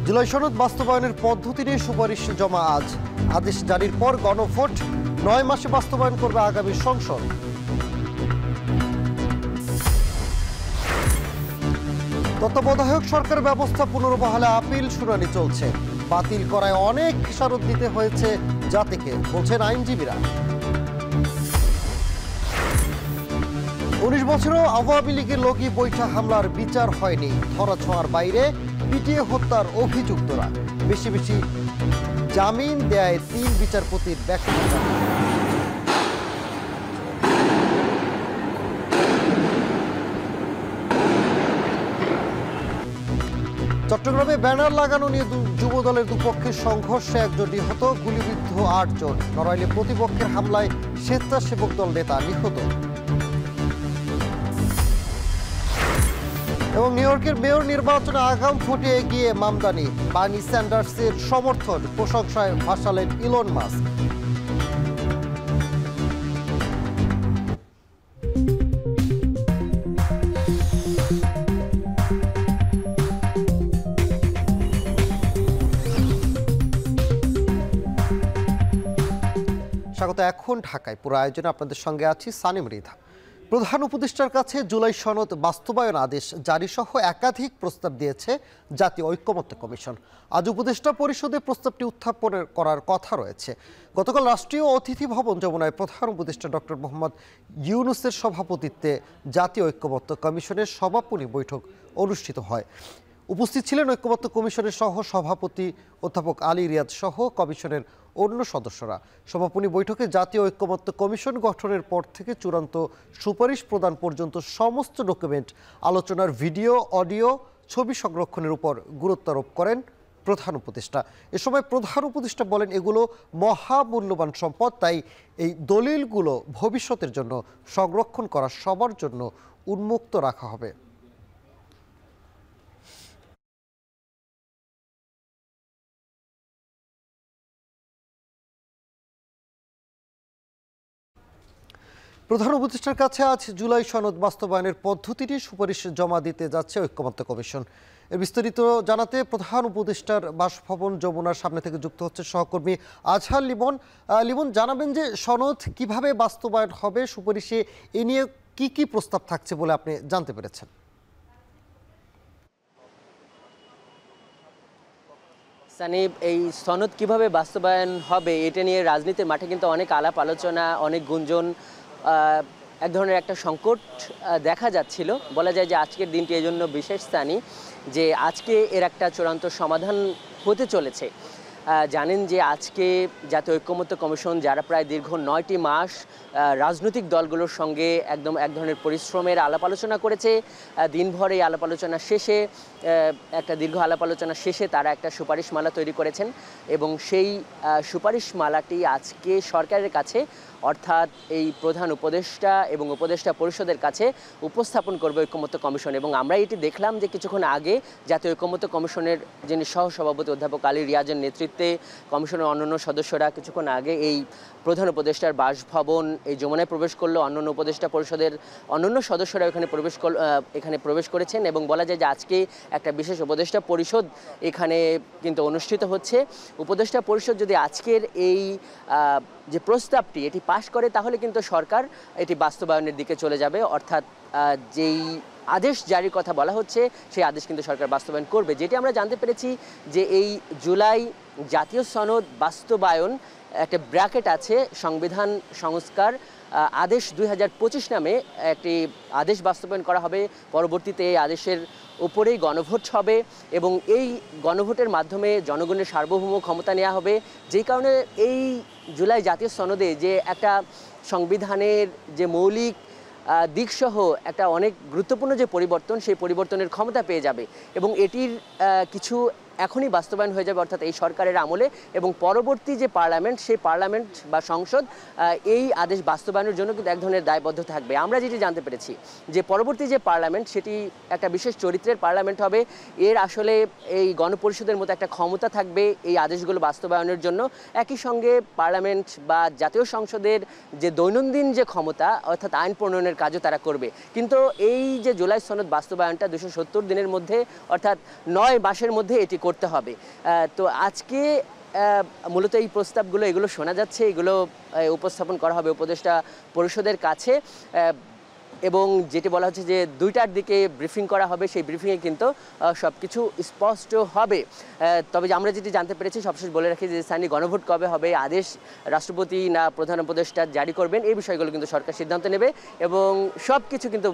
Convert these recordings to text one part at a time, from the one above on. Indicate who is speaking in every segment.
Speaker 1: জুলাই সনদ বাস্তবায়নের পদ্ধতি নিয়ে সুপারিশ জমা আজ। আদেশ জারির পর গণভোট 9 মাসে বাস্তবায়ন করবে আগামী সংসদ। তত্ত্বাবধায়ক সরকার ব্যবস্থা পুনর্বহালে আপিল শুনানি চলছে। বাতিল করায় অনেক খেসারত দিতে হয়েছে জাতিকে, বলছেন আইনজীবীরা। 19 বছরেও আওয়ামী লীগের লগি বৈঠা হামলার বিচার হয়নি। ধরাছোঁয়ার বাইরে পিটিয়ে হত্যার অভিযুক্তরা। বেশি বেশি জামিন দেয় 3 বিচারপতির ব্যাখ্যা। চট্টগ্রামে ব্যানার লাগানো নিয়ে যুব দলের দুপক্ষের সংঘর্ষে একজন নিহত, গুলিবিদ্ধ 8 জন। নড়াইলে প্রতিপক্ষের হামলায় স্বেচ্ছাসেবক দল নেতা নিহত। এবং নিউ ইয়র্কের মেয়র নির্বাচনে আগাম ভোটে এগিয়ে মামদানি। বার্নি স্যান্ডার্সের সমর্থন প্রশংসায় ভাসালেন ইলন মাস্ক। স্বাগত। এখন ঢাকায় পুরো আয়োজনে আপনাদের সঙ্গে আছি সানি মৃধা। প্রধান উপদেষ্টার কাছে জুলাই সনদ বাস্তবায়ন আদেশ জারি সহ একাধিক প্রস্তাব দিয়েছে জাতীয় ঐক্যমত্য কমিশন। আজ উপদেষ্টা পরিষদে প্রস্তাবটি উত্থাপন করার কথা রয়েছে। গতকাল রাষ্ট্রীয় অতিথি ভবন যমুনায় প্রধান উপদেষ্টা ডক্টর মোহাম্মদ ইউনূসের সভাপতিত্বে জাতীয় ঐক্যমত্য কমিশনের সমাপনী বৈঠক অনুষ্ঠিত হয়। উপস্থিত ছিলেন ঐক্যমত্য কমিশনের সহ সভাপতি অধ্যাপক আলী রিয়াদ সহ কমিশনের অন্য সদস্যরা। সমাপনী বৈঠকে জাতীয় ঐক্যমত্য কমিশন গঠনের পর থেকে চূড়ান্ত সুপারিশ প্রদান পর্যন্ত সমস্ত ডকুমেন্ট, আলোচনার ভিডিও, অডিও, ছবি সংরক্ষণের উপর গুরুত্ব আরোপ করেন প্রধান উপদেষ্টা। এ সময় প্রধান উপদেষ্টা বলেন, এগুলো মহামূল্যবান সম্পদ, তাই এই দলিলগুলো ভবিষ্যতের জন্য সংরক্ষণ করা সবার জন্য উন্মুক্ত রাখা হবে। প্রধান উপদেষ্টার কাছে আজ জুলাই সনদ বাস্তবায়নের পদ্ধতিটি সুপারিশ জমা দিতে যাচ্ছে ঐক্যমত্য কমিশন। এর বিস্তারিত জানাতে প্রধান উপদেষ্টার বাসভবন যমুনার সামনে থেকে যুক্ত হচ্ছে সহকর্মী আজহার লিমন। লিমন, জানাবেন যে সনদ কিভাবে বাস্তবায়ন হবে, সুপারিশে এ নিয়ে কি কি প্রস্তাব থাকছে বলে আপনি জানতে পেরেছেন?
Speaker 2: সানিব, এই সনদ কিভাবে বাস্তবায়ন হবে এটা নিয়ে রাজনীতির মাঠে কিন্তু অনেক আলাপ আলোচনা, অনেক গুঞ্জন, এক ধরনের একটা সংকট দেখা যাচ্ছিল। বলা যায় যে আজকের দিনটি এই জন্য বিশেষ স্থানীয় যে আজকে এর একটা চূড়ান্ত সমাধান হতে চলেছে। জানেন যে আজকে জাতীয় ঐক্যমত্য কমিশন, যারা প্রায় দীর্ঘ 9টি মাস রাজনৈতিক দলগুলোর সঙ্গে একদম এক ধরনের পরিশ্রমের আলাপ আলোচনা করেছে, দিনভর এই আলাপ আলোচনা শেষে একটা দীর্ঘ আলাপ আলোচনা শেষে তারা একটা সুপারিশমালা তৈরি করেছেন এবং সেই সুপারিশমালাটি আজকে সরকারের কাছে, অর্থাৎ এই প্রধান উপদেষ্টা এবং উপদেষ্টা পরিষদের কাছে উপস্থাপন করবে ঐক্যমত্য কমিশন। এবং আমরা এটি দেখলাম যে কিছুক্ষণ আগে জাতীয় ঐক্যমত্য কমিশনের যিনি সহসভাপতি অধ্যাপক আলী রিয়াজের নেতৃত্বে কমিশনের অন্যান্য সদস্যরা কিছুক্ষণ আগে এই প্রধান উপদেষ্টার বাসভবন এই যমুনায় প্রবেশ করলো। অন্যান্য উপদেষ্টা পরিষদের অন্যান্য সদস্যরা এখানে প্রবেশ করেছেন এবং বলা যায় যে আজকে একটা বিশেষ উপদেষ্টা পরিষদ এখানে কিন্তু অনুষ্ঠিত হচ্ছে। উপদেষ্টা পরিষদ যদি আজকের এই যে প্রস্তাবটি এটি পাশ করে, তাহলে কিন্তু সরকার এটি বাস্তবায়নের দিকে চলে যাবে। অর্থাৎ যেই আদেশ জারির কথা বলা হচ্ছে সেই আদেশ কিন্তু সরকার বাস্তবায়ন করবে। যেটি আমরা জানতে পেরেছি যে এই জুলাই জাতীয় সনদ বাস্তবায়ন একটা ব্র্যাকেট আছে, সংবিধান সংস্কার আদেশ 2025 নামে একটি আদেশ বাস্তবায়ন করা হবে। পরবর্তীতে এই আদেশের উপরেই গণভোট হবে এবং এই গণভোটের মাধ্যমে জনগণের সার্বভৌম ক্ষমতা নেওয়া হবে। যেই কারণে এই জুলাই জাতীয় সনদে যে একটা সংবিধানের যে মৌলিক দিকসহ একটা অনেক গুরুত্বপূর্ণ যে পরিবর্তন, সেই পরিবর্তনের ক্ষমতা পেয়ে যাবে এবং এটির কিছু এখনই বাস্তবায়ন হয়ে যাবে, অর্থাৎ এই সরকারের আমলে। এবং পরবর্তী যে পার্লামেন্ট, সেই পার্লামেন্ট বা সংসদ এই আদেশ বাস্তবায়নের জন্য কিন্তু এক ধরনের দায়বদ্ধ থাকবে। আমরা যেটি জানতে পেরেছি যে পরবর্তী যে পার্লামেন্ট সেটি একটা বিশেষ চরিত্রের পার্লামেন্ট হবে। এর আসলে এই গণপরিষদের মতো একটা ক্ষমতা থাকবে এই আদেশগুলো বাস্তবায়নের জন্য। একই সঙ্গে পার্লামেন্ট বা জাতীয় সংসদের যে দৈনন্দিন যে ক্ষমতা, অর্থাৎ আইন প্রণয়নের কাজও তারা করবে। কিন্তু এই যে জুলাই সনদ বাস্তবায়নটা 270 দিনের মধ্যে, অর্থাৎ 9 মাসের মধ্যে এটি করতে হবে। তো আজকে মূলত এই প্রস্তাবগুলো এগুলো শোনা যাচ্ছে, এগুলো উপস্থাপন করা হবে উপদেষ্টা পরিষদের কাছে, এবং যেটি বলা হচ্ছে যে 2টার দিকে ব্রিফিং করা হবে। সেই ব্রিফিংয়ে কিন্তু সব কিছু স্পষ্ট হবে। তবে আমরা যেটি জানতে পেরেছি, সবশেষ বলে রাখি যে স্থানীয় গণভোট কবে হবে, আদেশ রাষ্ট্রপতি না প্রধান উপদেষ্টা জারি করবেন, এই বিষয়গুলো কিন্তু সরকার সিদ্ধান্ত নেবে, এবং সব কিছু কিন্তু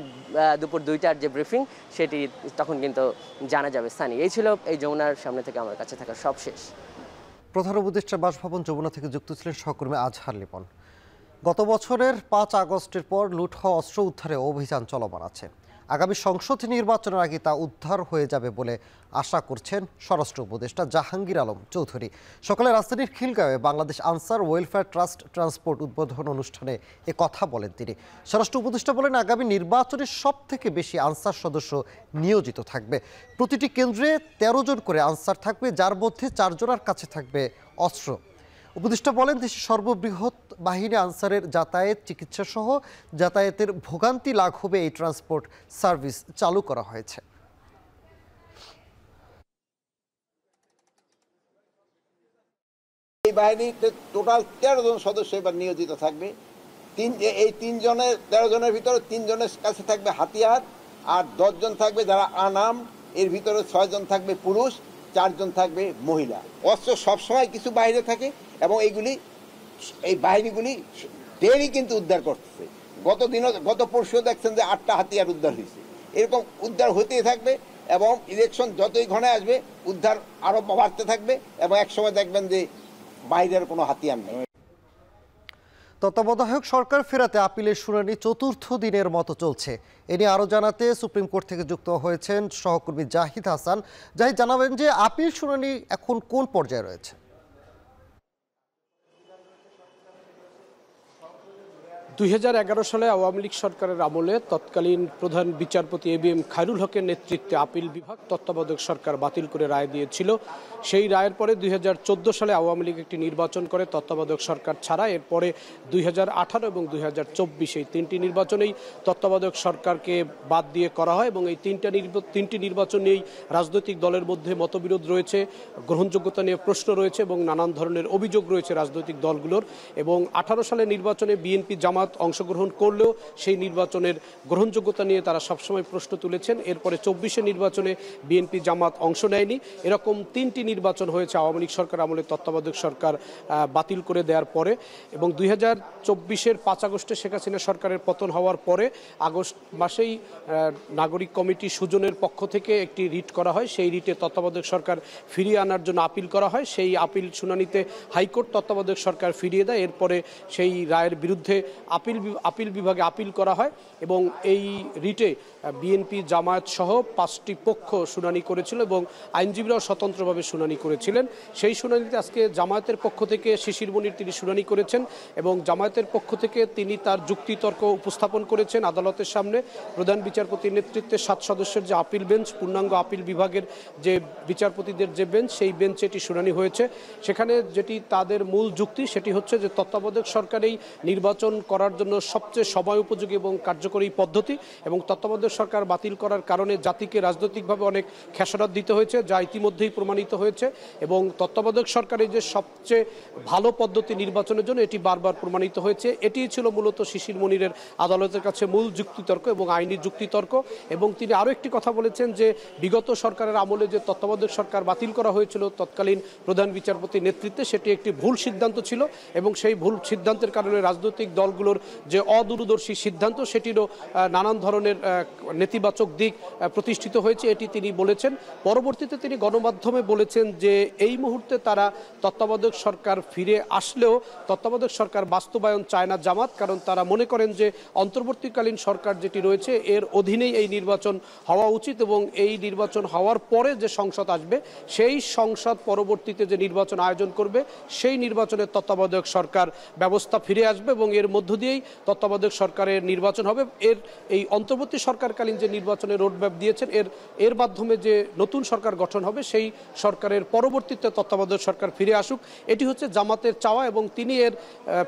Speaker 2: দুপুর 2টার যে ব্রিফিং সেটি তখন কিন্তু জানা যাবে। স্থানীয় এই ছিল এই যমুনার সামনে থেকে আমার কাছে থাকা সবশেষ।
Speaker 1: প্রধান উপদেষ্টার বাসভবন যমুনা থেকে যুক্ত ছিলেন সহকর্মী আজহার লিপন। গত বছরের 5 আগস্টের পর লুট হওয়া অস্ত্র উদ্ধারে অভিযান চলমান আছে। আগামী সংসদ নির্বাচনের আগে তা উদ্ধার হয়ে যাবে বলে আশা করছেন স্বরাষ্ট্র উপদেষ্টা জাহাঙ্গীর আলম চৌধুরী। সকালে রাজধানীর খিলগাঁওয়ে Bangladesh Ansar welfare trust transport উদ্বোধন অনুষ্ঠানে এ কথা বলেন তিনি। স্বরাষ্ট্র উপদেষ্টা বলেন, আগামী নির্বাচনে সবথেকে বেশি আনসার সদস্য নিয়োজিত থাকবে। প্রতিটি কেন্দ্রে 13 জন করে আনসার থাকবে, যার মধ্যে 4 জনের কাছে থাকবে অস্ত্র। উপদেষ্টা বলেন, দেশের সর্ববৃহৎ বাহিনী আনসারের যাতায়াত, চিকিৎসা সহ যাতায়াতের ভোগান্তি লাঘবে এই ট্রান্সপোর্ট সার্ভিস চালু করা হয়েছে।
Speaker 3: এই বাহিনীতে টোটাল 13 জন সদস্য এবার নিয়োজিত থাকবে। এই 13 জনের ভিতরে 3 জনের কাছে থাকবে হাতিয়ার, আর 10 জন থাকবে যারা আনাম। এর ভিতরে 6 জন থাকবে পুরুষ, 4 জন থাকবে মহিলা। অস্ত্র সবসময় কিছু বাইরে থাকে, এবং এই বাহিনীগুলি ডেইলি কিন্তু উদ্ধার করতেছে। গত পরশু দেখছেন যে 8টা হাতিয়ার উদ্ধার হয়েছে। এরকম উদ্ধার হতেই থাকবে, এবং ইলেকশন যতই ঘনে আসবে উদ্ধার আরো বাড়তে থাকবে, এবং একসময় দেখবেন যে বাইরের কোনো হাতিয়ার নেই।
Speaker 1: তত্ত্বাবধায়ক সরকার ফেরাতে আপিলের শুনানি 4র্থ দিনের মতো চলছে। এ নিয়ে আরও জানাতে সুপ্রিম কোর্ট থেকে যুক্ত হয়েছেন সহকর্মী জাহিদ হাসান। জাহিদ, জানাবেন যে আপিল শুনানি এখন কোন পর্যায়ে রয়েছে?
Speaker 4: 2011 সালে আওয়ামী লীগ সরকারের আমলে তৎকালীন প্রধান বিচারপতি ABM খায়রুল হকের নেতৃত্বে আপিল বিভাগ তত্ত্বাবধায়ক সরকার বাতিল করে রায় দিয়েছিল। সেই রায়ের পরে 2014 সালে আওয়ামী লীগ একটি নির্বাচন করে তত্ত্বাবধায়ক সরকার ছাড়া। এরপরে 2018 এবং 2024 এই 3টি নির্বাচনেই তত্ত্বাবধায়ক সরকারকে বাদ দিয়ে করা হয়, এবং এই 3টি নির্বাচন নিয়েই রাজনৈতিক দলের মধ্যে মতবিরোধ রয়েছে, গ্রহণযোগ্যতা নিয়ে প্রশ্ন রয়েছে, এবং নানান ধরনের অভিযোগ রয়েছে রাজনৈতিক দলগুলোর। এবং 18 সালে নির্বাচনে বিএনপি জামাত অংশগ্রহণ করলেও সেই নির্বাচনের গ্রহণযোগ্যতা নিয়ে তারা সবসময় প্রশ্ন তুলেছেন। এরপরে 24 নির্বাচনে বিএনপি জামাত অংশ নেয়নি। এরকম 3টি নির্বাচন হয়েছে আওয়ামী লীগ সরকার আমলে তত্ত্বাবধায়ক সরকার বাতিল করে দেওয়ার পরে। এবং 2024-এর 5 আগস্টে শেখ হাসিনা সরকারের পতন হওয়ার পরে আগস্ট মাসেই নাগরিক কমিটি সুজনের পক্ষ থেকে একটি রিট করা হয়। সেই রিটে তত্ত্বাবধায়ক সরকার ফিরিয়ে আনার জন্য আপিল করা হয়। সেই আপিল শুনানিতে হাইকোর্ট তত্ত্বাবধায়ক সরকার ফিরিয়ে দেয়। এরপরে সেই রায়ের বিরুদ্ধে আপিল বিভাগে আপিল করা হয়, এবং এই রিটে বিএনপি জামায়াত সহ 5টি পক্ষ শুনানি করেছিল, এবং আইনজীবীরাও স্বতন্ত্রভাবে শুনানি করেছিলেন। সেই শুনানিতে আজকে জামায়াতের পক্ষ থেকে শিশির মনির তিনি শুনানি করেছেন, এবং জামায়াতের পক্ষ থেকে তিনি তার যুক্তিতর্ক উপস্থাপন করেছেন আদালতের সামনে। প্রধান বিচারপতির নেতৃত্বে 7 সদস্যের যে আপিল বেঞ্চ, পূর্ণাঙ্গ আপিল বিভাগের যে বিচারপতিদের যে বেঞ্চ, সেই বেঞ্চে এটি শুনানি হয়েছে। সেখানে যেটি তাদের মূল যুক্তি সেটি হচ্ছে যে তত্ত্বাবধায়ক সরকারেই নির্বাচন করার জন্য সবচেয়ে সময় উপযোগী এবং কার্যকরী পদ্ধতি, এবং তত্ত্বাবধায়ক সরকার বাতিল করার কারণে জাতিকে রাজনৈতিকভাবে অনেক খেসারত দিতে হয়েছে, যা ইতিমধ্যেই প্রমাণিত হয়েছে। এবং তত্ত্বাবধায়ক সরকারের যে সবচেয়ে ভালো পদ্ধতি নির্বাচনের জন্য এটি বারবার প্রমাণিত হয়েছে। এটি ছিল মূলত শিশির মনিরের আদালতের কাছে মূল যুক্তিতর্ক এবং আইনি যুক্তিতর্ক। এবং তিনি আরও একটি কথা বলেছেন যে বিগত সরকারের আমলে যে তত্ত্বাবধায়ক সরকার বাতিল করা হয়েছিল তৎকালীন প্রধান বিচারপতির নেতৃত্বে, সেটি একটি ভুল সিদ্ধান্ত ছিল, এবং সেই ভুল সিদ্ধান্তের কারণে রাজনৈতিক দলগুলোর যে অদূরদর্শী সিদ্ধান্ত সেটিরও নানান ধরনের নেতিবাচক দিক প্রতিষ্ঠিত হয়েছে, এটি তিনি বলেছেন। পরবর্তীতে তিনি গণমাধ্যমে বলেছেন যে এই মুহূর্তে তারা তত্ত্বাবধায়ক সরকার ফিরে আসলেও তত্ত্বাবধায়ক সরকার বাস্তবায়ন চায় না জামাত, কারণ তারা মনে করেন যে অন্তর্বর্তীকালীন সরকার যেটি রয়েছে এর অধীনেই এই নির্বাচন হওয়া উচিত, এবং এই নির্বাচন হওয়ার পরে যে সংসদ আসবে সেই সংসদ পরবর্তীতে যে নির্বাচন আয়োজন করবে সেই নির্বাচনের তত্ত্বাবধায়ক সরকার ব্যবস্থা ফিরে আসবে, এবং এর মধ্য দিয়েই তত্ত্বাবধায়ক সরকারের নির্বাচন হবে। এই অন্তর্বর্তী সরকারকালীন যে নির্বাচনের রোডম্যাপ দিয়েছেন এর মাধ্যমে যে নতুন সরকার গঠন হবে সেই সরকারের পরবর্তীতে তত্ত্বাবধায়ক সরকার ফিরে আসুক, এটি হচ্ছে জামাতের চাওয়া। এবং তিনি এর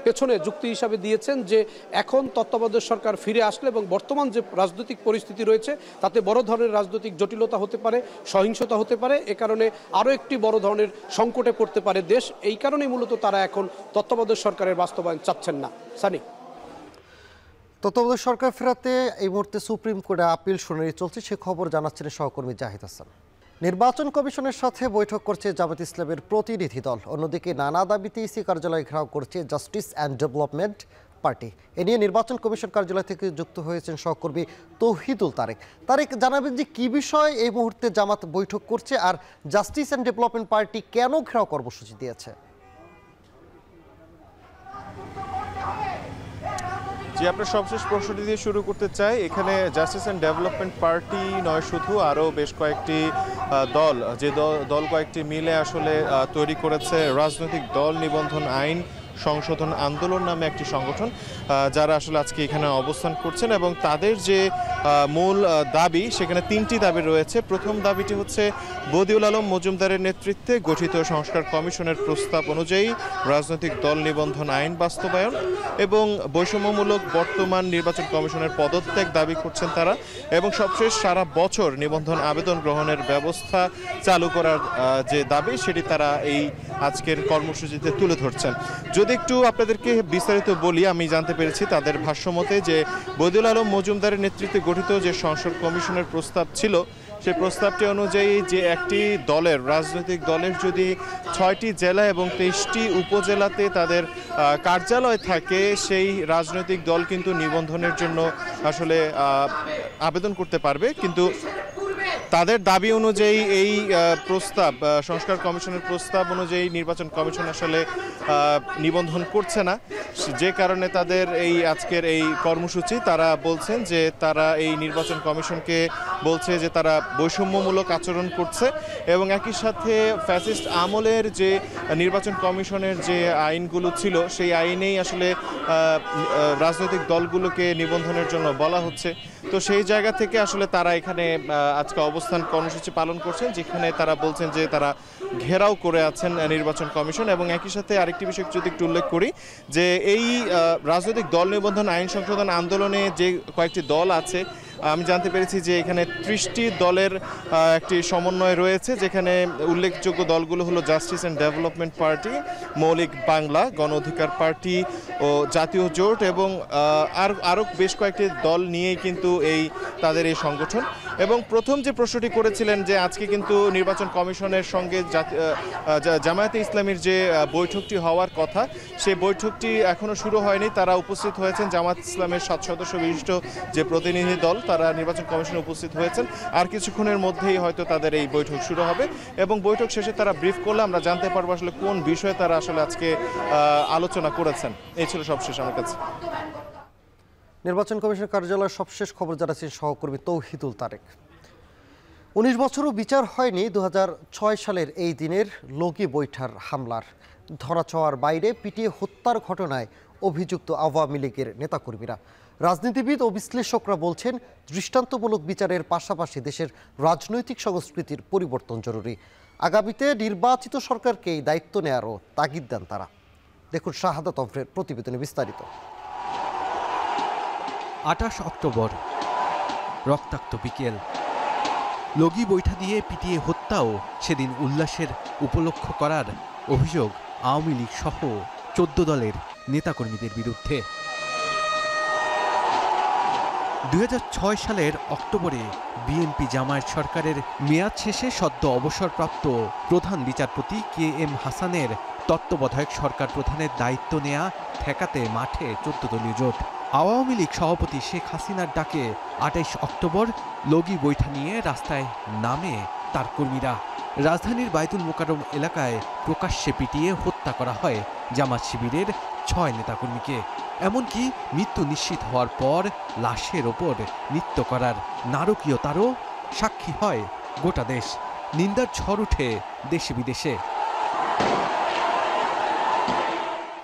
Speaker 4: পেছনে যুক্তি হিসাবে দিয়েছেন যে এখন তত্ত্বাবধায়ক সরকার ফিরে আসলে এবং বর্তমান যে রাজনৈতিক পরিস্থিতি রয়েছে তাতে বড় ধরনের রাজনৈতিক জটিলতা হতে পারে, সহিংসতা হতে পারে, এ কারণে আরও একটি বড় ধরনের সংকটে পড়তে পারে দেশ। এই কারণেই মূলত তারা এখন তত্ত্বাবধায়ক সরকারের বাস্তবায়ন চাচ্ছেন না। সানি,
Speaker 1: তত্ত্বাবধায়ক সরকার ফেরাতে এই মুহূর্তে সুপ্রিম কোর্টে আপিল শুনানি চলছে, সে খবর জানাচ্ছেন সহকর্মী জাহিদ হাসান। নির্বাচন কমিশনের সাথে বৈঠক করছে জামাত ইসলামের প্রতিনিধি দল। অন্যদিকে নানা দাবিতে ইসি কার্যালয় ঘেরাও করছে জাস্টিস অ্যান্ড ডেভেলপমেন্ট পার্টি। এ নিয়ে নির্বাচন কমিশন কার্যালয় থেকে যুক্ত হয়েছেন সহকর্মী তৌহিদুল তারেক। জানাবেন যে কি বিষয় এই মুহূর্তে জামাত বৈঠক করছে আর জাস্টিস অ্যান্ড ডেভেলপমেন্ট পার্টি কেন ঘেরাও কর্মসূচি দিয়েছে?
Speaker 5: জি, আপনার সবশেষ প্রশ্নটি দিয়ে শুরু করতে চাই। এখানে জাস্টিস অ্যান্ড ডেভেলপমেন্ট পার্টি নয় শুধু, আরও বেশ কয়েকটি দল, যে দল কয়েকটি মিলে আসলে তৈরি করেছে রাজনৈতিক দল নিবন্ধন আইন সংশোধন আন্দোলন নামে একটি সংগঠন, যারা আসলে আজকে এখানে অবস্থান করছেন। এবং তাদের যে মূল দাবি, সেখানে তিনটি দাবি রয়েছে। প্রথম দাবিটি হচ্ছে বদিউল আলম মজুমদারের নেতৃত্বে গঠিত সংস্কার কমিশনের প্রস্তাব অনুযায়ী রাজনৈতিক দল নিবন্ধন আইন বাস্তবায়ন এবং বৈষম্যমূলক বর্তমান নির্বাচন কমিশনের পদত্যাগ দাবি করছেন তারা। এবং সবশেষ সারা বছর নিবন্ধন আবেদন গ্রহণের ব্যবস্থা চালু করার যে দাবি, সেটি তারা এই আজকের কর্মসূচিতে তুলে ধরছেন। যদি একটু আপনাদেরকে বিস্তারিত বলি, আমি জানতে পেরেছি তাদের ভাষ্যমতে যে বদিউল আলম মজুমদারের নেতৃত্বে গঠিত যে সংস্কার কমিশনের প্রস্তাব ছিল, সেই প্রস্তাবটি অনুযায়ী যে একটি দলের, রাজনৈতিক দলের যদি 6টি জেলা এবং 23টি উপজেলাতে তাদের কার্যালয় থাকে, সেই রাজনৈতিক দল কিন্তু নিবন্ধনের জন্য আসলে আবেদন করতে পারবে। কিন্তু তাদের দাবি অনুযায়ী এই প্রস্তাব, সংস্কার কমিশনের প্রস্তাব অনুযায়ী নির্বাচন কমিশন আসলে নিবন্ধন করছে না, যে কারণে তাদের এই আজকের এই কর্মসূচি। তারা বলছেন যে তারা এই নির্বাচন কমিশনকে বলছে যে তারা বৈষম্যমূলক আচরণ করছে এবং একই সাথে ফ্যাসিস্ট আমলের যে নির্বাচন কমিশনের যে আইনগুলো ছিল, সেই আইনেই আসলে রাজনৈতিক দলগুলোকে নিবন্ধনের জন্য বলা হচ্ছে। তো সেই জায়গা থেকে আসলে তারা এখানে আজকে অবস্থান কর্মসূচি পালন করছেন, যেখানে তারা বলছেন যে তারা ঘেরাও করে আছেন নির্বাচন কমিশন। এবং একই সাথে আরেকটি বিষয় যদি একটু উল্লেখ করি, যে এই রাজনৈতিক দল নিবন্ধন আইন সংশোধন আন্দোলনে যে কয়েকটি দল আছে, আমি জানতে পেরেছি যে এখানে 30টি দলের একটি সমন্বয় রয়েছে, যেখানে উল্লেখযোগ্য দলগুলো হলো জাস্টিস অ্যান্ড ডেভেলপমেন্ট পার্টি, মৌলিক বাংলা, গণ অধিকার পার্টি ও জাতীয় জোট এবং আরও বেশ কয়েকটি দল নিয়েই কিন্তু তাদের এই সংগঠন। এবং প্রথম যে প্রশ্নটি করেছিলেন যে আজকে কিন্তু নির্বাচন কমিশনের সঙ্গে জামায়াতে ইসলামীর যে বৈঠকটি হওয়ার কথা, সেই বৈঠকটি এখনও শুরু হয়নি। তারা উপস্থিত হয়েছেন, জামায়াত ইসলামের 7 সদস্য বিশিষ্ট যে প্রতিনিধি দল, তারা নির্বাচন কমিশনে উপস্থিত হয়েছেন। আর কিছুক্ষণের মধ্যেই হয়তো তাদের এই বৈঠক শুরু হবে এবং বৈঠক শেষে তারা ব্রিফ করলে আমরা জানতে পারবো আসলে কোন বিষয়ে তারা আসলে আজকে আলোচনা করেছেন। এই ছিল সবশেষ আমার কাছে।
Speaker 1: নির্বাচন কমিশনের কার্যালয়ের সবশেষ খবর জানাচ্ছেন সহকর্মী তৌহিদুল তারেক। 19 বছরও বিচার হয়নি 2006 সালের এই দিনের লগি বৈঠার হামলার। ধরাছোঁয়ার বাইরে পিটিয়ে হত্যার ঘটনায় অভিযুক্ত আওয়ামী লীগের নেতাকর্মীরা। রাজনীতিবিদ ও বিশ্লেষকরা বলছেন, দৃষ্টান্তমূলক বিচারের পাশাপাশি দেশের রাজনৈতিক সংস্কৃতির পরিবর্তন জরুরি। আগামীতে নির্বাচিত সরকারকেই দায়িত্ব নেয়ারও তাগিদ দেন তারা। দেখুন শাহাদাত অফরের প্রতিবেদনে বিস্তারিত।
Speaker 6: 28 অক্টোবর, রক্তাক্ত বিকেল। লগি বৈঠা দিয়ে পিটিয়ে হত্যাও সেদিন উল্লাসের উপলক্ষ করার অভিযোগ আওয়ামী লীগ সহ 14 দলের নেতাকর্মীদের বিরুদ্ধে। 2006 সালের অক্টোবরে বিএনপি জামায়াত সরকারের মেয়াদ শেষে সদ্য অবসরপ্রাপ্ত প্রধান বিচারপতি KM হাসানের তত্ত্বাবধায়ক সরকার প্রধানের দায়িত্ব নেয়া ঠেকাতে মাঠে 14 দলীয় জোট। আওয়ামী লীগ সভাপতি শেখ হাসিনার ডাকে 28 অক্টোবর লগি বৈঠা নিয়ে রাস্তায় নামে তার কর্মীরা। রাজধানীর বায়তুল মোকাররম এলাকায় প্রকাশ্যে পিটিয়ে হত্যা করা হয় জামাত শিবিরের 6 নেতাকর্মীকে। এমনকি মৃত্যু নিশ্চিত হওয়ার পর লাশের ওপর নৃত্য করার নারকীয়তারও সাক্ষী হয় গোটা দেশ। নিন্দার ঝড় উঠে দেশে বিদেশে।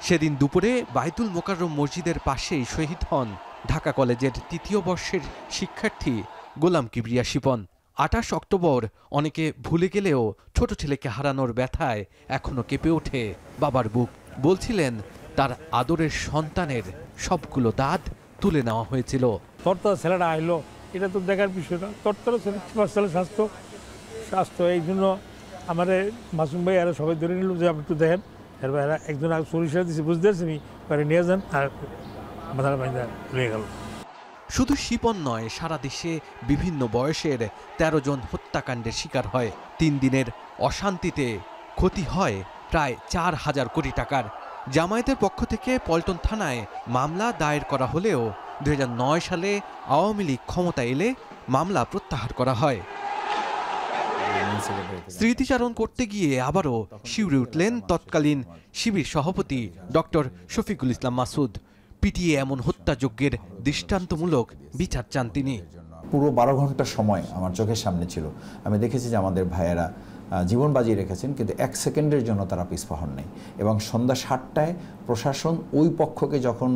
Speaker 6: সেদিন দুপুরে বাইতুল মোকাররম মসজিদের পাশেই শহীদ হন ঢাকা কলেজের ৩য় বর্ষের শিক্ষার্থী গোলাম কিবরিয়া শিপন। ২৮ অক্টোবর অনেকে ভুলে গেলেও ছোট ছেলেকে হারানোর ব্যথায় এখনো কেঁপে ওঠে বাবার বুক। বলছিলেন তার আদরের সন্তানের সবগুলো দাঁত তুলে নেওয়া হয়েছিল।
Speaker 7: তোর ছেলেটা আইলো, এটা তো দেখার বিষয় না। তোর ছেলে স্বাস্থ্য এই জন্য আমার মাসুম ভাই আর সবাই ধরে নিল যে আপনি একটু দেখেন। এরপর একজন সরিষা দিচ্ছে, বুঝতে পারছি নিয়ে যান, আর মাথাটা বাইন্দা রয়ে গেল।
Speaker 6: শুধু শিপন নয়, সারা দেশে বিভিন্ন বয়সের ১৩ জন হত্যাকাণ্ডের শিকার হয়। ৩ দিনের অশান্তিতে ক্ষতি হয় প্রায় ৪,০০০ কোটি টাকার। জামায়াতের পক্ষ থেকে পল্টন থানায় মামলা দায়ের করা হলেও ২০০৯ সালে আওয়ামী লীগ ক্ষমতা এলে মামলা প্রত্যাহার করা হয়। স্মৃতিচারণ করতে গিয়ে আবারও শিউরে উঠলেন তৎকালীন শিবির সভাপতি ডক্টর শফিকুল ইসলাম মাসুদ। পিটিয়ে এমন হত্যাযজ্ঞের দৃষ্টান্তমূলক বিচার চান তিনি।
Speaker 8: পুরো ১২ ঘন্টা সময় আমার চোখের সামনে ছিল। আমি দেখেছি যে আমাদের ভাইয়েরা জীবন বাজিয়ে রেখেছেন, কিন্তু ১ সেকেন্ডের জন্য তারা পিছপা হন নাই। এবং সন্ধ্যা ৭টায় প্রশাসন ওই পক্ষকে যখন,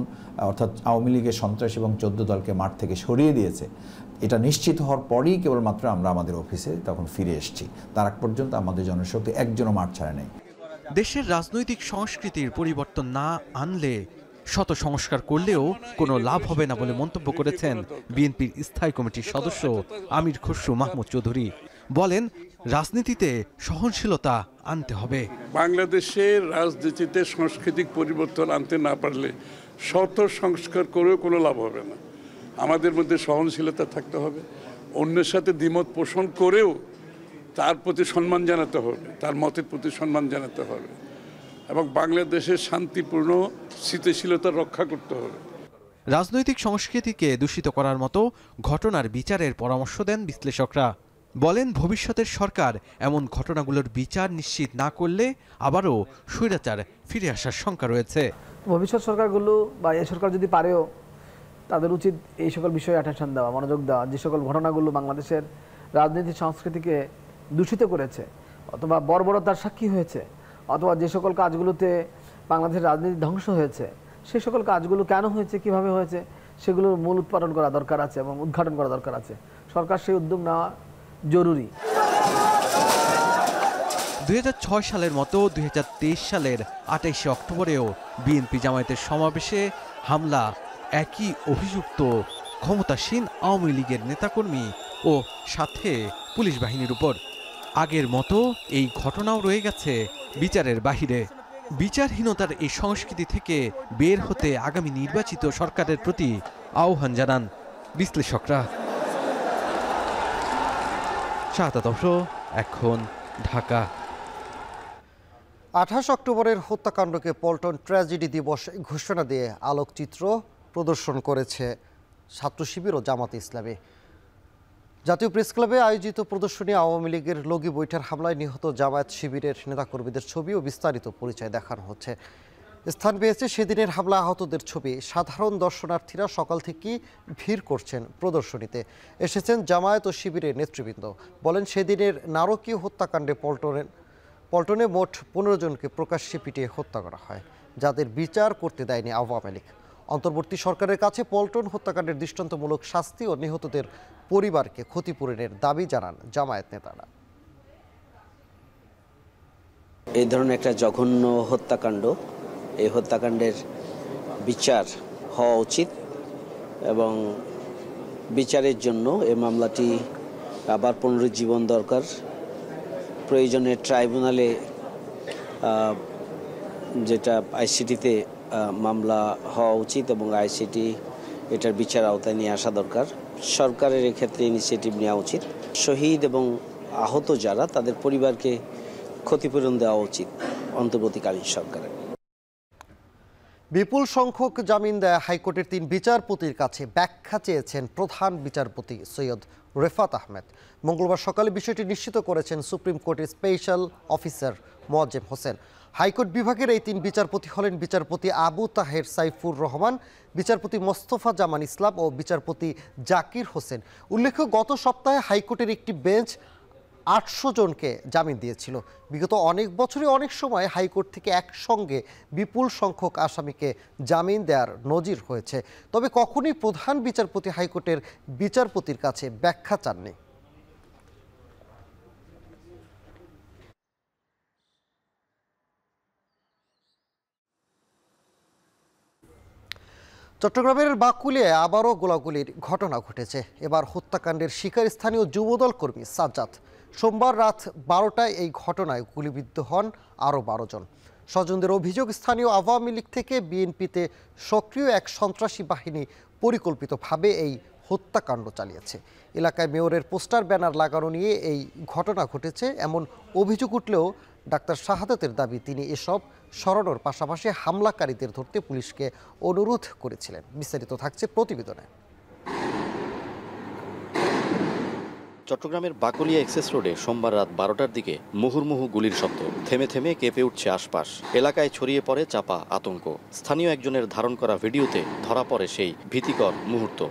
Speaker 8: অর্থাৎ আওয়ামী লীগের সন্ত্রাস এবং ১৪ দলকে মাঠ থেকে সরিয়ে দিয়েছে, এটা নিশ্চিত হওয়ার পরেই কেবলমাত্র আমরা আমাদের অফিসে তখন ফিরে এসেছি। তার আগ পর্যন্ত আমাদের জনশক্তি একজনও মাঠ ছাড়ে নাই।
Speaker 6: দেশের রাজনৈতিক সংস্কৃতির পরিবর্তন না আনলে শত সংস্কার করলেও কোনো লাভ হবে না বলে মন্তব্য করেছেন বিএনপির স্থায়ী কমিটির সদস্য আমির খসরু মাহমুদ চৌধুরী। বলেন, রাজনীতিতে সহনশীলতা আনতে হবে।
Speaker 9: বাংলাদেশের রাজনীতিতে সাংস্কৃতিক পরিবর্তন আনতে না পারলে শত সংস্কার করেও কোনো লাভ হবে না। আমাদের মধ্যে সহনশীলতা থাকতে হবে, অন্যের সাথে দ্বিমত পোষণ করেও তার প্রতি সম্মান জানাতে হবে, তার মতের প্রতি সম্মান জানাতে হবে, এবং বাংলাদেশের শান্তিপূর্ণ স্থিতিশীলতা রক্ষা করতে হবে।
Speaker 6: রাজনৈতিক সংস্কৃতিকে দূষিত করার মতো ঘটনার বিচারের পরামর্শ দেন বিশ্লেষকরা। বলেন, ভবিষ্যতের সরকার এমন ঘটনাগুলোর বিচার নিশ্চিত না করলে আবারও স্বৈরাচার ফিরে আসার শঙ্কা রয়েছে।
Speaker 10: ভবিষ্যৎ সরকারগুলো বা এই সরকার যদি পারেও, তাদের উচিত এই সকল বিষয়ে অ্যাটেনশন দেওয়া, মনোযোগ দেওয়া। যে সকল ঘটনাগুলো বাংলাদেশের রাজনীতি সংস্কৃতিকে দূষিত করেছে অথবা বর্বরতার সাক্ষী হয়েছে, অথবা যে সকল কাজগুলোতে বাংলাদেশের রাজনীতি ধ্বংস হয়েছে, সেই সকল কাজগুলো কেন হয়েছে, কিভাবে হয়েছে, সেগুলোর মূল উৎপাদন করা দরকার আছে এবং উদ্ঘাটন করা দরকার আছে। সরকার সেই উদ্যোগ নেওয়া জরুরি।
Speaker 6: ২০০৬ সালের মতো ২০২৩ সালের ২৮শে অক্টোবরেও বিএনপি জামায়াতের সমাবেশে হামলা একই অভিযুক্ত ক্ষমতাসীন আওয়ামী লীগের নেতাকর্মী ও সাথে পুলিশ বাহিনীর উপর। আগের মতো এই ঘটনাও রয়ে গেছে বিচারের বাহিরে। বিচারহীনতার এই সংস্কৃতি থেকে বের হতে আগামী নির্বাচিত সরকারের প্রতি আহ্বান জানান বিশ্লেষকরা। শাহাদাত আফরো, এখন, ঢাকা।
Speaker 1: ২৮ অক্টোবরের হত্যাকাণ্ডকে পল্টন ট্র্যাজেডি দিবস ঘোষণা দিয়ে আলোকচিত্র প্রদর্শন করেছে ছাত্র শিবির ও জামাতে ইসলামী। জাতীয় প্রেস ক্লাবে আয়োজিত প্রদর্শনী আওয়ামী লীগের লগি বৈঠার হামলায় নিহত জামায়াত শিবিরের নেতাকর্মীদের ছবি ও বিস্তারিত পরিচয় দেখানো হচ্ছে। স্থান পেয়েছে সেদিনের হামলা আহতদের ছবি। সাধারণ দর্শনার্থীরা সকাল থেকেই ভিড় করছেন প্রদর্শনীতে। এসেছেন জামায়াত ও শিবিরের নেতৃবৃন্দ। বলেন, সেদিনের নারকীয় হত্যাকাণ্ডে পল্টনে মোট ১৫ জনকে প্রকাশ্যে পিটিয়ে হত্যা করা হয়, যাদের বিচার করতে দেয়নি আওয়ামী লীগ। অন্তর্বর্তী সরকারের কাছে পল্টন হত্যাকাণ্ডের দৃষ্টান্তমূলক শাস্তি ও নিহতদের পরিবারকে ক্ষতিপূরণের দাবি জানান জামায়াত নেতারা।
Speaker 11: এই ধরনের একটা জঘন্য হত্যাকাণ্ড, এই হত্যাকাণ্ডের বিচার হওয়া উচিত এবং বিচারের জন্য এই মামলাটি আবার পুনরুজ্জীবন দরকার। প্রয়োজনে ট্রাইব্যুনালে, যেটা আইসিটিতে মামলা হওয়া উচিত এবং আইসিটি এটার বিচার আওতায় নিয়ে আসা দরকার। সরকারের এক্ষেত্রে ইনিশিয়েটিভ নেওয়া উচিত। শহীদ এবং আহত যারা, তাদের পরিবারকে ক্ষতিপূরণ দেওয়া উচিত অন্তর্বর্তীকালীন সরকারের।
Speaker 1: বিপুল সংখ্যক জামিন দেয়া হাইকোর্টের ৩ বিচারপতির কাছে ব্যাখ্যা চেয়েছেন প্রধান বিচারপতি সৈয়দ রেফাত আহমেদ। মঙ্গলবার সকালে বিষয়টি নিশ্চিত করেছেন সুপ্রিম কোর্টের special officer Moazzem Hossain. High court বিভাগের এই 3 বিচারপতি হলেন বিচারপতি আবু তাহের সাইফুর রহমান, বিচারপতি মোস্তফা জামান ইসলাম ও বিচারপতি জাকির হোসেন। উল্লেখ্য, গত সপ্তাহে হাইকোর্টের একটি বেঞ্চ 800 জনকে জামিন দিয়েছিল। বিগত অনেক বছরে অনেক সময় হাইকোর্ট থেকে একসঙ্গে বিপুল সংখ্যক আসামিকে জামিন দেওয়ার নজির হয়েছে, তবে কখনোই প্রধান বিচারপতি হাইকোর্টের বিচারপতির কাছে ব্যাখ্যা চাননি। চট্টগ্রামের বাকুলিয়ায় আবারও গোলাগুলির ঘটনা ঘটেছে। এবার হত্যাকাণ্ডের শিকার স্থানীয় যুবদল কর্মী সাজ্জাদ। সোমবার রাত 12টায় এই ঘটনায় গুলিবিদ্ধ হন আরও 12 জন। স্বজনদের অভিযোগ, স্থানীয় আওয়ামী লীগ থেকে বিএনপিতে সক্রিয় এক সন্ত্রাসী বাহিনী পরিকল্পিতভাবে এই হত্যাকাণ্ড চালিয়েছে। এলাকায় মেয়রের পোস্টার ব্যানার লাগানো নিয়ে এই ঘটনা ঘটেছে এমন অভিযোগ উঠলেও ডাক্তার শাহাদাতের দাবি, তিনি এসব সরানোর পাশাপাশি হামলাকারীদের ধরতে পুলিশকে অনুরোধ করেছিলেন। বিস্তারিত থাকছে প্রতিবেদনে।
Speaker 12: চট্টগ্রামের বাকলিয়া এক্সেস রোডে সোমবার রাত 12টার দিকে মুহুর্মুহু গুলির শব্দ। থেমে থেমে কেঁপে উঠছে আশপাশ। এলাকায় ছড়িয়ে পড়ে চাপা আতঙ্ক। স্থানীয় একজনের ধারণ করা ভিডিওতে ধরা পড়ে সেই ভীতিকর মুহূর্ত।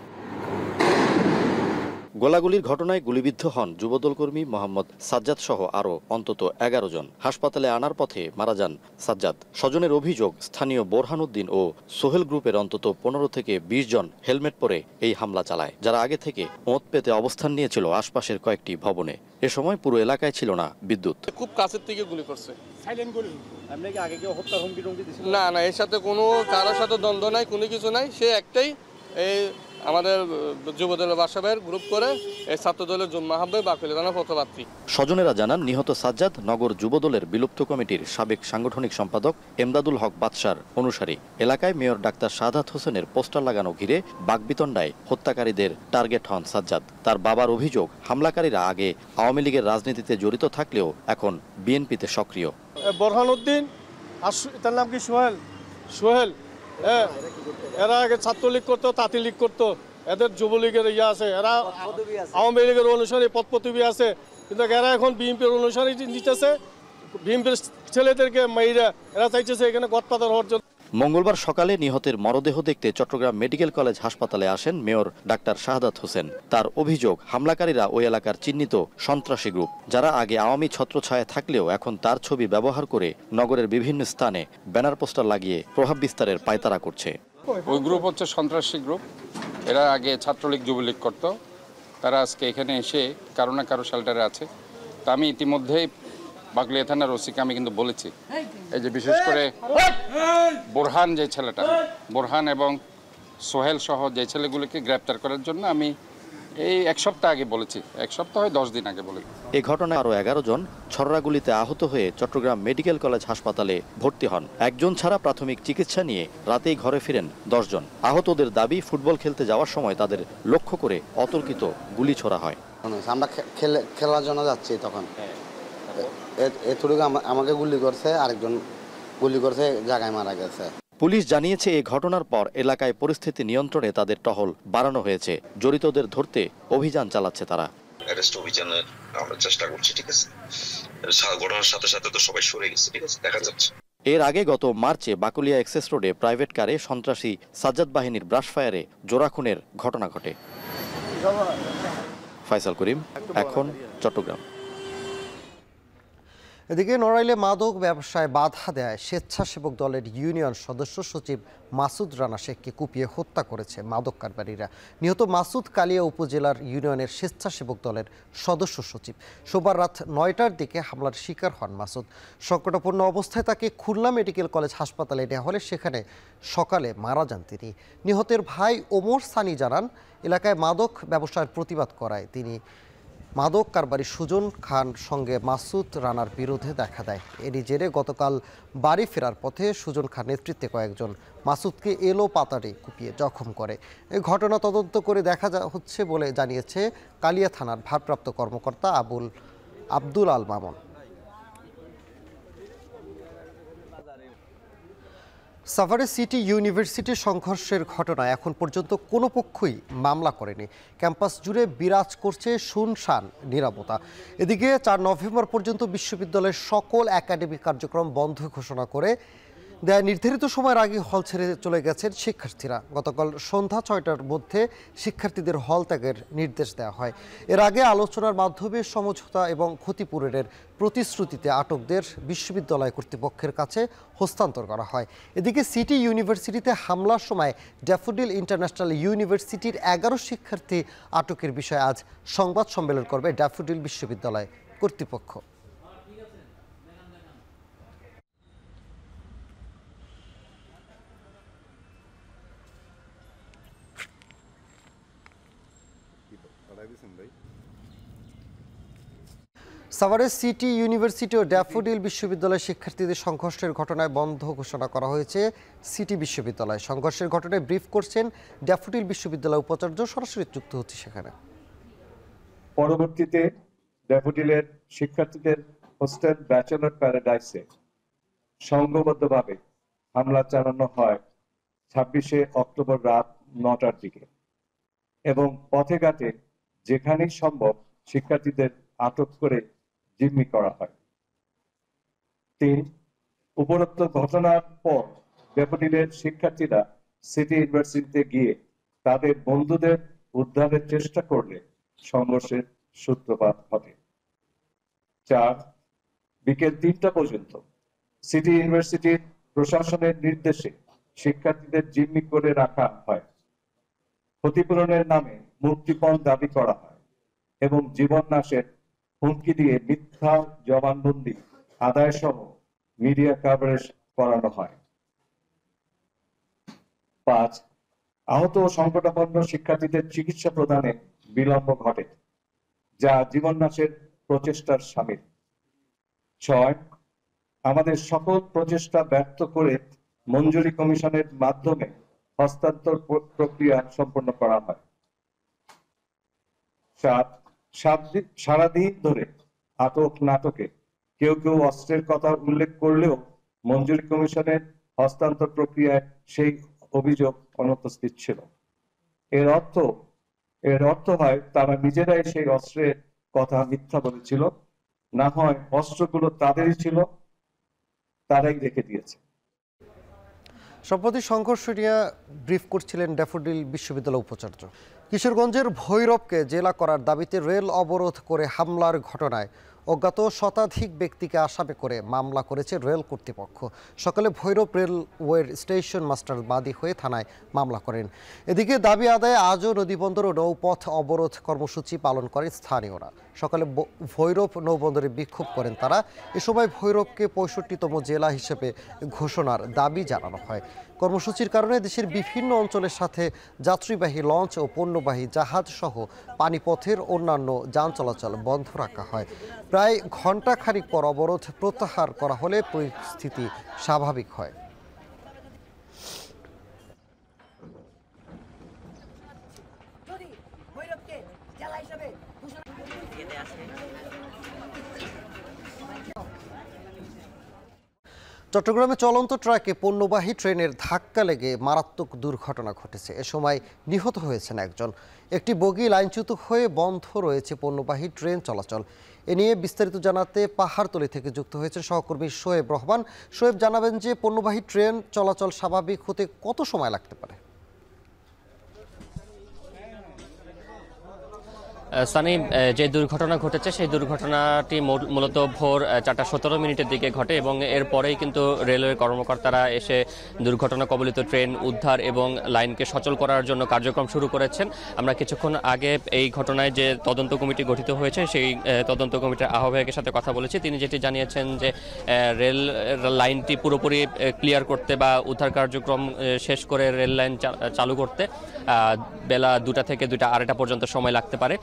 Speaker 12: গোলাগুলির ঘটনায় গুলিবিদ্ধ হন যুবদল কর্মী মোহাম্মদ সাজ্জাদ সহ আরও অন্তত 11 জন। হাসপাতালে আনার পথে মারা যান সাজ্জাদ। স্বজনের অভিযোগ, স্থানীয় বোরহানুদ্দিন ও সোহেল গ্রুপের অন্তত 15 থেকে 20 জন হেলমেট পরে এই হামলা চালায়, যারা আগে থেকে ওঁত পেতে অবস্থান নিয়েছিল আশপাশের কয়েকটি ভবনে। এ সময় পুরো এলাকায় ছিল না বিদ্যুৎ।
Speaker 13: খুব কাছের থেকে গুলি করছে।
Speaker 14: সাইলেন্ট গুলি। আপনি কি আগে কেউ হত্যার হুমকি টুমকি দিয়েছিল?
Speaker 13: না না, এর সাথে কোনো কারোর সাথে দ্বন্দ্ব নাই, কোনো কিছু নাই। সে একটাই এই আমাদের যুবদলের বাসাবের গ্রুপ করে এই ছাত্রদলের জুম্মা হাব্বে বাকুলিয়া থানা পথপ্রার্থী।
Speaker 12: স্বজনেরা জানান, নিহত সাজ্জাদ নগর যুবদলের বিলুপ্ত কমিটির সাবেক সাংগঠনিক সম্পাদক এমদাদুল হক বাদশার অনুসারী। এলাকায় মেয়র ডাক্তার শাহাদাত হোসেনের পোস্টার লাগানো ঘিরে বাকবিতণ্ডায় হত্যাকারীদের টার্গেট হন সাজ্জাদ। তার বাবার অভিযোগ, হামলাকারীরা আগে আওয়ামী লীগের রাজনীতিতে জড়িত থাকলেও এখন বিএনপিতে সক্রিয়।
Speaker 13: বোরহানুদ্দিন আর তার নাম কি সোহেল, এরা আগে ছাত্রলীগ করতো, তাঁতি লীগ করতো, এদের যুবলীগের ইয়ে আছে, এরা আওয়ামী লীগের অনুসারী পদপদবী আছে, কিন্তু এরা এখন বিএনপির অনুসারী নিতেছে। বিএনপির ছেলেদেরকে মেয়েরা এরা চাইতেছে এখানে গদপাতার হওয়ার জন্য।
Speaker 12: মঙ্গলবার সকালে নিহতের মরদেহ দেখতে চট্টগ্রাম মেডিকেল কলেজ হাসপাতালে আসেন মেয়র ডাক্তার শাহাদাত হোসেন। তার অভিযোগ, হামলাকারীরা ওই এলাকার চিহ্নিত সন্ত্রাসী গ্রুপ, যারা আগে আওয়ামী ছত্রছায়া থাকলেও এখন তার ছবি ব্যবহার করে নগরের বিভিন্ন স্থানে ব্যানার পোস্টার লাগিয়ে প্রভাব বিস্তারের পায়তারা করছে।
Speaker 15: ওই গ্রুপ হচ্ছে সন্ত্রাসী গ্রুপ। এরা আগে ছাত্রলীগ যুবলীগ করত, তারা আজকে এখানে এসে কারো না কারো শেল্টারে আছে। তা আমি ইতিমধ্যেই বাকলিয়া থানার ওসিকে আমি কিন্তু বলেছি, এই যে বিশেষ করে বোরহান যে ছেলেটা, বোরহান এবং সোহেল সহ যে ছেলেগুলোকে গ্রেপ্তার করার জন্য আমি এই 1 সপ্তাহ আগে বলেছি, 1 সপ্তাহ 10 দিন আগে বলেছি।
Speaker 12: এই ঘটনায় আরও 11 জন ছররাগুলিতে আহত হয়ে চট্টগ্রাম মেডিকেল কলেজ হাসপাতালে ভর্তি হন। একজন ছাড়া প্রাথমিক চিকিৎসা নিয়ে রাতেই ঘরে ফিরেন 10 জন। আহতদের দাবি, ফুটবল খেলতে যাওয়ার সময় তাদের লক্ষ্য করে অতর্কিত গুলি ছোড়া হয়।
Speaker 16: আমরা খেলার জন্য যাচ্ছি, তখন এতটুকু আমাকে গুলি করছে, আরেকজন গুলি করছে, জায়গায় মারা গেছে।
Speaker 12: পুলিশ জানিয়েছে, এই ঘটনার পর এলাকায় পরিস্থিতি নিয়ন্ত্রণে তাদের টহল বাড়ানো হয়েছে। জড়িতদের ধরতে অভিযান চালাচ্ছে তারা।
Speaker 17: অ্যারেস্ট অভিযানের আমরা চেষ্টা করছি, ঠিক আছে। ঘটনার সাথে সাথে তো সবাই সরে গেছে, ঠিক আছে, দেখা যাচ্ছে।
Speaker 12: এর আগে গত মার্চে বাকলিয়া এক্সেস রোডে প্রাইভেট কারে সন্ত্রাসী সাজ্জাদ বাহিনীর ব্রাশ ফায়ারে জোড়া খুনের ঘটনা ঘটে। ফয়সাল করিম, এখন চট্টগ্রাম।
Speaker 1: এদিকে নড়াইলে মাদক ব্যবসায় বাধা দেয় স্বেচ্ছাসেবক দলের ইউনিয়ন সদস্য সচিব মাসুদ রানা শেখকে কুপিয়ে হত্যা করেছে মাদক কারবারিরা। নিহত মাসুদ কালিয়া উপজেলার ইউনিয়নের স্বেচ্ছাসেবক দলের সদস্য সচিব। সোমবার রাত 9টার দিকে হামলার শিকার হন মাসুদ। সংকটাপন্ন অবস্থায় তাকে খুলনা মেডিকেল কলেজ হাসপাতালে নেওয়া হলে সেখানে সকালে মারা যান তিনি। নিহতের ভাই ওমর সানি জানান, এলাকায় মাদক ব্যবসার প্রতিবাদ করায় তিনি মাদক কারবারি সুজন খান সঙ্গে মাসুদ রানার বিরুদ্ধে দেখা দেয়। এরই জেরে গতকাল বাড়ি ফেরার পথে সুজন খান নেতৃত্বে কয়েকজন মাসুদকে এলো পাতাড়ে কুপিয়ে জখম করে। এই ঘটনা তদন্ত করে দেখা হচ্ছে বলে জানিয়েছে কালিয়া থানার ভারপ্রাপ্ত কর্মকর্তা আব্দুল আল মামুন। সাভারে সিটি ইউনিভার্সিটির সংঘর্ষের ঘটনায় এখন পর্যন্ত কোনো পক্ষই মামলা করেনি। ক্যাম্পাস জুড়ে বিরাজ করছে শুনশান নীরবতা। এদিকে 4 নভেম্বর পর্যন্ত বিশ্ববিদ্যালয়ের সকল একাডেমিক কার্যক্রম বন্ধ ঘোষণা করে দেয় নির্ধারিত সময়ের আগে হল ছেড়ে চলে গেছেন শিক্ষার্থীরা। গতকাল সন্ধ্যা ৬টার মধ্যে শিক্ষার্থীদের হল ত্যাগের নির্দেশ দেওয়া হয়। এর আগে আলোচনার মাধ্যমে সমঝোতা এবং ক্ষতিপূরণের প্রতিশ্রুতিতে আটকদের বিশ্ববিদ্যালয় কর্তৃপক্ষের কাছে হস্তান্তর করা হয়। এদিকে সিটি ইউনিভার্সিটিতে হামলার সময় ড্যাফোডিল ইন্টারন্যাশনাল ইউনিভার্সিটির ১১ শিক্ষার্থী আটকের বিষয়ে আজ সংবাদ সম্মেলন করবে ড্যাফোডিল বিশ্ববিদ্যালয় কর্তৃপক্ষ। সাভারের সিটি ইউনিভার্সিটি ও ড্যাফোডিল বিশ্ববিদ্যালয়ের শিক্ষার্থীদের সংঘর্ষের ঘটনায় বন্ধ ঘোষণা করা হয়েছে সিটি বিশ্ববিদ্যালয়। সংঘর্ষের ঘটনায় ব্রিফ করছেন ড্যাফোডিল বিশ্ববিদ্যালয় উপাচার্য, সরাসরি যুক্ত হচ্ছে সেখানে।
Speaker 18: পরবর্তীতে ড্যাফোডিলের শিক্ষার্থীদের হোস্টেল ব্যাচেলর প্যারাডাইসে সংঘবদ্ধভাবে হামলা চালানো হয় ২৬শে অক্টোবর রাত ৯টার দিকে এবং পথে ঘাটে যেখানেই সম্ভব শিক্ষার্থীদের আটক করে জিম্মি করা হয়। ৩. উপরোক্ত ঘটনার পর ড্যাফোডিলের শিক্ষার্থীরা সিটি ইউনিভার্সিটিতে গিয়ে তাদের বন্ধুদের উদ্ধারের চেষ্টা করলে সংঘর্ষের সূত্রপাত ঘটে। ৪. বিকেল ৩টা পর্যন্ত সিটি ইউনিভার্সিটির প্রশাসনের নির্দেশে শিক্ষার্থীদের জিম্মি করে রাখা হয়। ক্ষতিপূরণের নামে মুক্তিপণ দাবি করা হয় এবং জীবন নাশের হুমকি দিয়ে মিথ্যা জবানবন্দি আদায় সহ মিডিয়া কভারেজ করানো হয়। ৫. আহত ও সংকটাপন্ন শিক্ষার্থীদের চিকিৎসা প্রদানে বিলম্ব ঘটে, যা জীবন নাশের প্রচেষ্টার শামিল। ৬. আমাদের সকল প্রচেষ্টা ব্যর্থ করে মঞ্জুরি কমিশনের মাধ্যমে হস্তান্তর প্রক্রিয়া সম্পন্ন করা হয়। ৭. সারাদিন ধরে আটক নাটকে কেউ কেউ অস্ত্রের কথা উল্লেখ করলেও মঞ্জুরি কমিশনের হস্তান্তর প্রক্রিয়ায় সেই অভিযোগ অনুপস্থিত ছিল। এর অর্থ হয় তারা নিজেরাই সেই অস্ত্রের কথা মিথ্যা বলেছিল, না হয় অস্ত্রগুলো তাদেরই ছিল, তারাই রেখে দিয়েছে।
Speaker 1: সম্প্রতি সংঘর্ষ নিয়ে ব্রিফ করছিলেন ড্যাফোডিল বিশ্ববিদ্যালয় উপাচার্য। কিশোরগঞ্জের ভৈরবকে জেলা করার দাবিতে রেল অবরোধ করে হামলার ঘটনায় অজ্ঞাত শতাধিক ব্যক্তিকে আসামি করে মামলা করেছে রেল কর্তৃপক্ষ। সকালে ভৈরব রেলওয়ের স্টেশন মাস্টার বাদী হয়ে থানায় মামলা করেন। এদিকে দাবি আদায়ে আজও নদীবন্দর ও নৌপথ অবরোধ কর্মসূচি পালন করে স্থানীয়রা। সকালে ভৈরব নৌবন্দরে বিক্ষোভ করেন তারা। এ সময় ভৈরবকে ৬৫তম জেলা হিসেবে ঘোষণার দাবি জানানো হয়। কর্মসূচির কারণে দেশের বিভিন্ন অঞ্চলের সাথে যাত্রীবাহী লঞ্চ ও পণ্যবাহী জাহাজ সহ পানিপথের অন্যান্য যান চলাচল বন্ধ রাখা হয়। প্রায় ঘণ্টাখানিক পর অবরোধ প্রত্যাহার করা হলে পরিস্থিতি স্বাভাবিক হয়। চট্টগ্রামে চলন্ত ট্রাকে পণ্যবাহী ট্রেনের ধাক্কা লেগে মারাত্মক দুর্ঘটনা ঘটেছে। এ সময় নিহত হয়েছেন একজন। একটি বগি লাইনচ্যুত হয়ে বন্ধ রয়েছে পণ্যবাহী ট্রেন চলাচল। এ নিয়ে বিস্তারিত জানাতে পাহাড়তলী থেকে যুক্ত হয়েছে সহকর্মী শোয়েব রহমান। শোয়েব, জানাবেন যে পণ্যবাহী ট্রেন চলাচল স্বাভাবিক হতে কত সময় লাগতে পারে?
Speaker 19: সানি, যে দুর্ঘটনা ঘটেছে সেই দুর্ঘটনাটি মূলত ভোর ৪টা ১৭ মিনিটের দিকে ঘটে এবং এরপরেই কিন্তু রেলওয়ের কর্মকর্তারা এসে দুর্ঘটনা কবলিত ট্রেন উদ্ধার এবং লাইনকে সচল করার জন্য কার্যক্রম শুরু করেছেন। আমরা কিছুক্ষণ আগে এই ঘটনায় যে তদন্ত কমিটি গঠিত হয়েছে সেই তদন্ত কমিটির আহ্বায়কের সাথে কথা বলেছি। তিনি যেটি জানিয়েছেন যে রেল লাইনটি পুরোপুরি ক্লিয়ার করতে বা উদ্ধার কার্যক্রম শেষ করে রেল লাইন চালু করতে বেলা ২টা থেকে ২টা ২.৫টা পর্যন্ত সময় লাগতে পারে।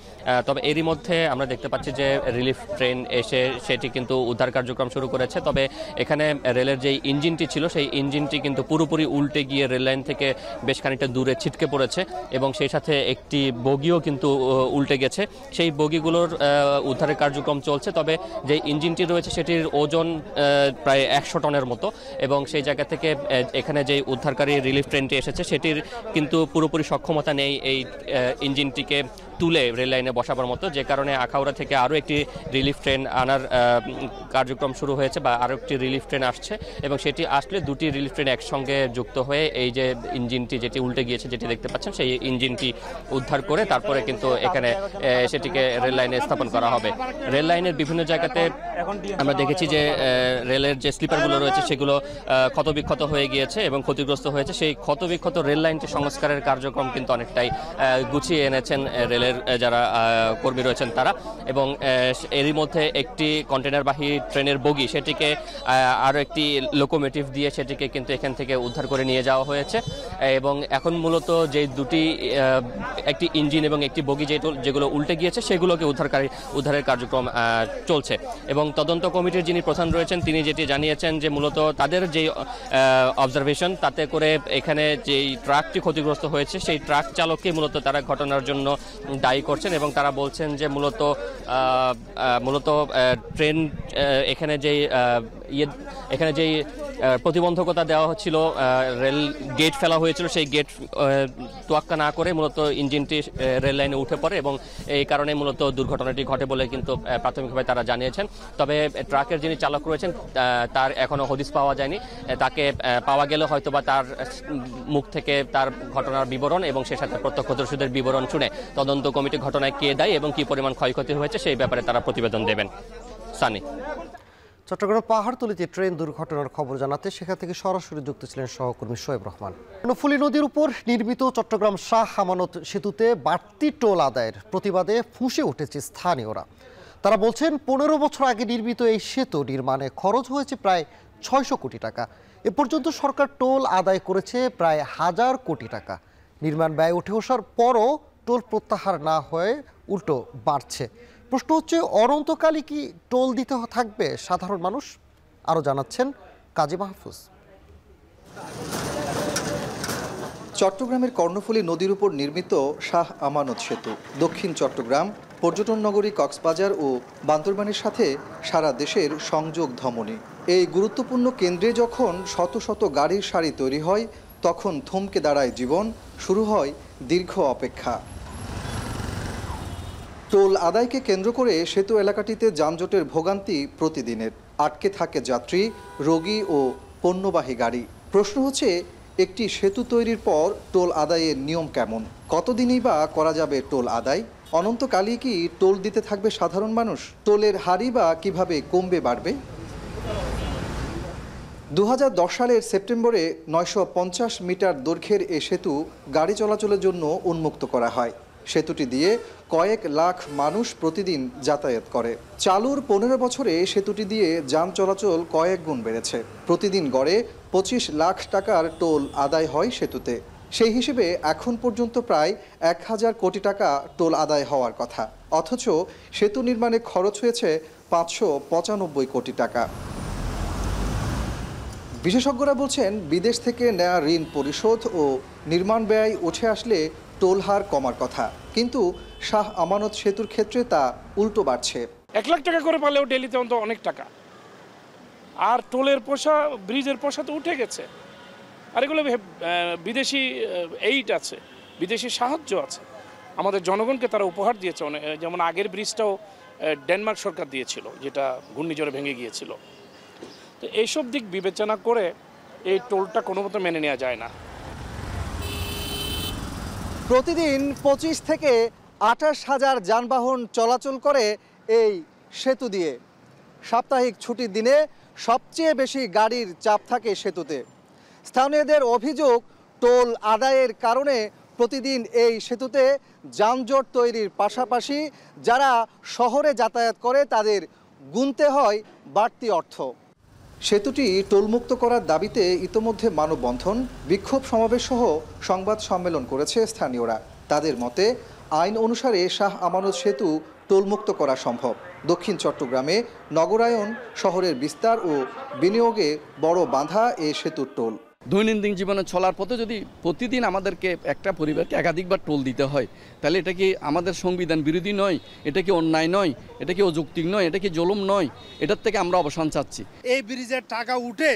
Speaker 19: তবে এরই মধ্যে আমরা দেখতে পাচ্ছি যে রিলিফ ট্রেন এসে সেটি কিন্তু উদ্ধার কার্যক্রম শুরু করেছে। তবে এখানে রেলের যে ইঞ্জিনটি ছিল সেই ইঞ্জিনটি কিন্তু পুরোপুরি উল্টে গিয়ে রেল লাইন থেকে বেশ খানিকটা দূরে ছিটকে পড়েছে এবং সেই সাথে একটি বগিও কিন্তু উল্টে গেছে। সেই বগিগুলোর উদ্ধারের কার্যক্রম চলছে। তবে যে ইঞ্জিনটি রয়েছে সেটির ওজন প্রায় ১০০ টনের মতো এবং সেই জায়গা থেকে এখানে যে উদ্ধারকারী রিলিফ ট্রেনটি এসেছে সেটির কিন্তু পুরোপুরি সক্ষমতা নেই এই ইঞ্জিনটিকে তুলে রেল লাইনে বসাবার মতো, যে কারণে আখাউড়া থেকে আরও একটি রিলিফ ট্রেন আনার কার্যক্রম শুরু হয়েছে বা আরও একটি রিলিফ ট্রেন আসছে এবং সেটি আসলে দুটি রিলিফ ট্রেন একসঙ্গে যুক্ত হয়ে এই যে ইঞ্জিনটি যেটি উল্টে গিয়েছে যেটি দেখতে পাচ্ছেন সেই ইঞ্জিনটি উদ্ধার করে তারপরে কিন্তু এখানে সেটিকে রেল লাইনে স্থাপন করা হবে। রেল লাইনের বিভিন্ন জায়গাতে আমরা দেখেছি যে রেলের যে স্লিপারগুলো রয়েছে সেগুলো ক্ষতবিক্ষত হয়ে গিয়েছে এবং ক্ষতিগ্রস্ত হয়েছে। সেই ক্ষতবিক্ষত রেল লাইনটি সংস্কারের কার্যক্রম কিন্তু অনেকটাই গুছিয়ে এনেছেন রেলের যারা কর্মী রয়েছেন তারা, এবং এরই মধ্যে একটি কন্টেনারবাহী ট্রেনের বগি সেটিকে আরও একটি লোকোমোটিভ দিয়ে সেটিকে কিন্তু এখান থেকে উদ্ধার করে নিয়ে যাওয়া হয়েছে এবং এখন মূলত যে দুটি একটি ইঞ্জিন এবং একটি বগি যেগুলো উল্টে গিয়েছে সেগুলোকে উদ্ধারের কার্যক্রম চলছে। এবং তদন্ত কমিটির যিনি প্রধান রয়েছেন তিনি যেটি জানিয়েছেন যে মূলত তাদের যে অবজারভেশন তাতে করে এখানে যেই ট্রাকটি ক্ষতিগ্রস্ত হয়েছে সেই ট্রাক চালককে মূলত তারা ঘটনার জন্য দায়ী করছেন এবং তারা বলছেন যে মূলত ট্রেন এখানে যেই প্রতিবন্ধকতা দেওয়া হচ্ছিল, রেল গেট ফেলা হয়েছিল, সেই গেট তোয়াক্কা না করে মূলত ইঞ্জিনটি রেল লাইনে উঠে পড়ে এবং এই কারণে মূলত দুর্ঘটনাটি ঘটে বলে কিন্তু প্রাথমিকভাবে তারা জানিয়েছেন। তবে ট্রাকের যিনি চালক রয়েছেন তার এখনও হদিস পাওয়া যায়নি, তাকে পাওয়া গেলে হয়তো বা তার মুখ থেকে তার ঘটনার বিবরণ এবং সে সাথে প্রত্যক্ষদর্শীদের বিবরণ শুনে তদন্ত কমিটি ঘটনায় কে দায়ী এবং কী পরিমাণ ক্ষয়ক্ষতি হয়েছে সেই ব্যাপারে তারা প্রতিবেদন দেবেন। সানি,
Speaker 1: চট্টগ্রাম পাহাড়তলীতে ট্রেন দুর্ঘটনার খবর জানাতে সেখান থেকে সরাসরি যুক্ত ছিলেন সহকর্মী শোয়েব রহমান। কর্ণফুলী নদীর উপর নির্মিত চট্টগ্রাম শাহ আমানত সেতুতে বাড়তি টোল আদায়ের প্রতিবাদে ফুঁসে উঠেছে স্থানীয়রা। তারা বলছেন 15 বছর আগে নির্মিত এই সেতু নির্মাণে খরচ হয়েছে প্রায় 600 কোটি টাকা। এ পর্যন্ত সরকার টোল আদায় করেছে প্রায় 1000 কোটি টাকা। নির্মাণ ব্যয় উঠে আসার পরও টোল প্রত্যাহার না হয়ে উল্টো বাড়ছে। প্রশ্ন হচ্ছে, অনন্তকালই কি টোল দিতে থাকবে সাধারণ মানুষ? আরও জানাচ্ছেন কাজী মাহফুজ।
Speaker 20: চট্টগ্রামের কর্ণফুলী নদীর উপর নির্মিত শাহ আমানত সেতু দক্ষিণ চট্টগ্রাম, পর্যটন নগরী কক্সবাজার ও বান্দরবানের সাথে সারা দেশের সংযোগ ধমনী। এই গুরুত্বপূর্ণ কেন্দ্রে যখন শত শত গাড়ির সারি তৈরি হয় তখন থমকে দাঁড়ায় জীবন, শুরু হয় দীর্ঘ অপেক্ষা। টোল আদায়কে কেন্দ্র করে সেতু এলাকাটিতে যানজটের ভোগান্তি প্রতিদিনের। আটকে থাকে যাত্রী, রোগী ও পণ্যবাহী গাড়ি। প্রশ্ন হচ্ছে, একটি সেতু তৈরির পর টোল আদায়ের নিয়ম কেমন? কতদিনই বা করা যাবে টোল আদায়? অনন্তকালই কি টোল দিতে থাকবে সাধারণ মানুষ? টোলের হারই বা কিভাবে কমবে বাড়বে? 2010 সালের সেপ্টেম্বরে 950 মিটার দৈর্ঘ্যের এ সেতু গাড়ি চলাচলের জন্য উন্মুক্ত করা হয়। সেতুটি দিয়ে কয়েক লাখ মানুষ প্রতিদিন যাতায়াত করে। চালুর 15 বছরে সেতুটি দিয়ে যান চলাচল কয়েক গুণ বেড়েছে। প্রতিদিন গড়ে 25 লাখ টাকার টোল আদায় হয় সেতুতে। সেই হিসেবে এখন পর্যন্ত প্রায় 1000 কোটি টাকা টোল আদায় হওয়ার কথা, অথচ সেতু নির্মাণে খরচ হয়েছে 595 কোটি টাকা। বিশেষজ্ঞরা বলছেন, বিদেশ থেকে নেওয়া ঋণ পরিশোধ ও নির্মাণ ব্যয় উঠে আসলে টোল হার কমার কথা, কিন্তু শাহ আমানত সেতুর ক্ষেত্রে তা উল্টো বাড়ছে।
Speaker 7: 1 লাখ টাকা করে পালেও ডেলিতে অন্তত অনেক টাকা, আর টোলের পয়সা, ব্রিজের পয়সা তো উঠে গেছে। আর এগুলো বিদেশি এইড আছে, বিদেশি সাহায্য আছে, আমাদের জনগণকে তারা উপহার দিয়েছে। যেমন আগের ব্রিজটাও ডেনমার্ক সরকার দিয়েছিল, যেটা ঘূর্ণিঝড়ে ভেঙে গিয়েছিল। তো এইসব দিক বিবেচনা করে এই টোলটা কোনো মতো মেনে নেওয়া যায় না।
Speaker 20: প্রতিদিন 25 থেকে 28 হাজার যানবাহন চলাচল করে এই সেতু দিয়ে। সাপ্তাহিক ছুটির দিনে সবচেয়ে বেশি গাড়ির চাপ থাকে সেতুতে। স্থানীয়দের অভিযোগ, টোল আদায়ের কারণে প্রতিদিন এই সেতুতে যানজট তৈরির পাশাপাশি যারা শহরে যাতায়াত করে তাদের গুনতে হয় বাড়তি অর্থ। সেতুটি টোলমুক্ত করার দাবিতে ইতোমধ্যে মানববন্ধন, বিক্ষোভ সমাবেশ সহ সংবাদ সম্মেলন করেছে স্থানীয়রা। তাদের মতে আইন অনুসারে শাহ আমানত সেতু টোলমুক্ত করা সম্ভব। দক্ষিণ চট্টগ্রামে নগরায়ন, শহরের বিস্তার ও বিনিয়োগে বড় বাধা এ সেতুর টোল।
Speaker 21: দৈনন্দিন জীবনে চলার পথে যদি প্রতিদিন আমাদেরকে একটা পরিবারকে একাধিকবার টোল দিতে হয়, তাহলে এটা কি আমাদের সংবিধান বিরোধী নয়? এটা কি অন্যায় নয়? এটা কি অযৌক্তিক নয়? এটা কি জুলুম নয়? এটার থেকে আমরা অবসান চাচ্ছি।
Speaker 22: এই ব্রিজের টাকা উঠে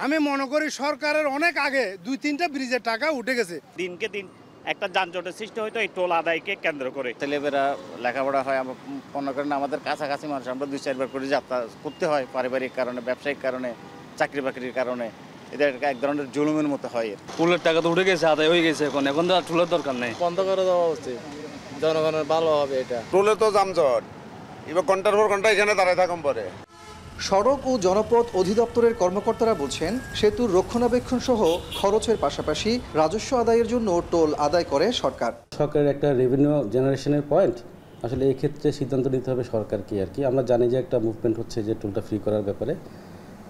Speaker 22: আমি মনে করি সরকারের অনেক আগে 2-3টা ব্রিজের টাকা উঠে গেছে।
Speaker 23: দিনকে দিন
Speaker 2: একটা যানজটের সৃষ্টি হয়তো এই টোল আদায়কে কেন্দ্র করে।
Speaker 22: ছেলেমেয়েরা লেখাপড়া হয়, আমরা মনে করেন আমাদের কাছাকাছি মানুষ, আমরা 2-4 বার করে যাত্রা করতে হয় পারিবারিক কারণে, ব্যবসায়িক কারণে, চাকরি বাকরির কারণে। এটা এক ধরনের জুলুমের মতো হয়।
Speaker 23: টুলের টাকা তো উঠে গেছে, আদায় হয়ে গেছে, এখন তো আর টুলের দরকার নেই,
Speaker 24: বন্ধ করে দেওয়া উচিত, জনগণের ভালো হবে। এটা
Speaker 25: টুলে তো যানজট, এবার ঘন্টার পর ঘন্টা এখানে দাঁড়ায় থাকুন পরে।
Speaker 20: সড়ক ও জনপথ অধিদপ্তরের কর্মকর্তারা বলছেন, সেতুর রক্ষণাবেক্ষণ সহ খরচের পাশাপাশি রাজস্ব আদায়ের জন্য টোল আদায় করে সরকার।
Speaker 26: সরকারের একটা রেভিনিউ জেনারেশনের পয়েন্ট, আসলে এই ক্ষেত্রে সিদ্ধান্ত নিতে হবে সরকারকে আর কি। আমরা জানি যে একটা মুভমেন্ট হচ্ছে যে টোলটা ফ্রি করার ব্যাপারে,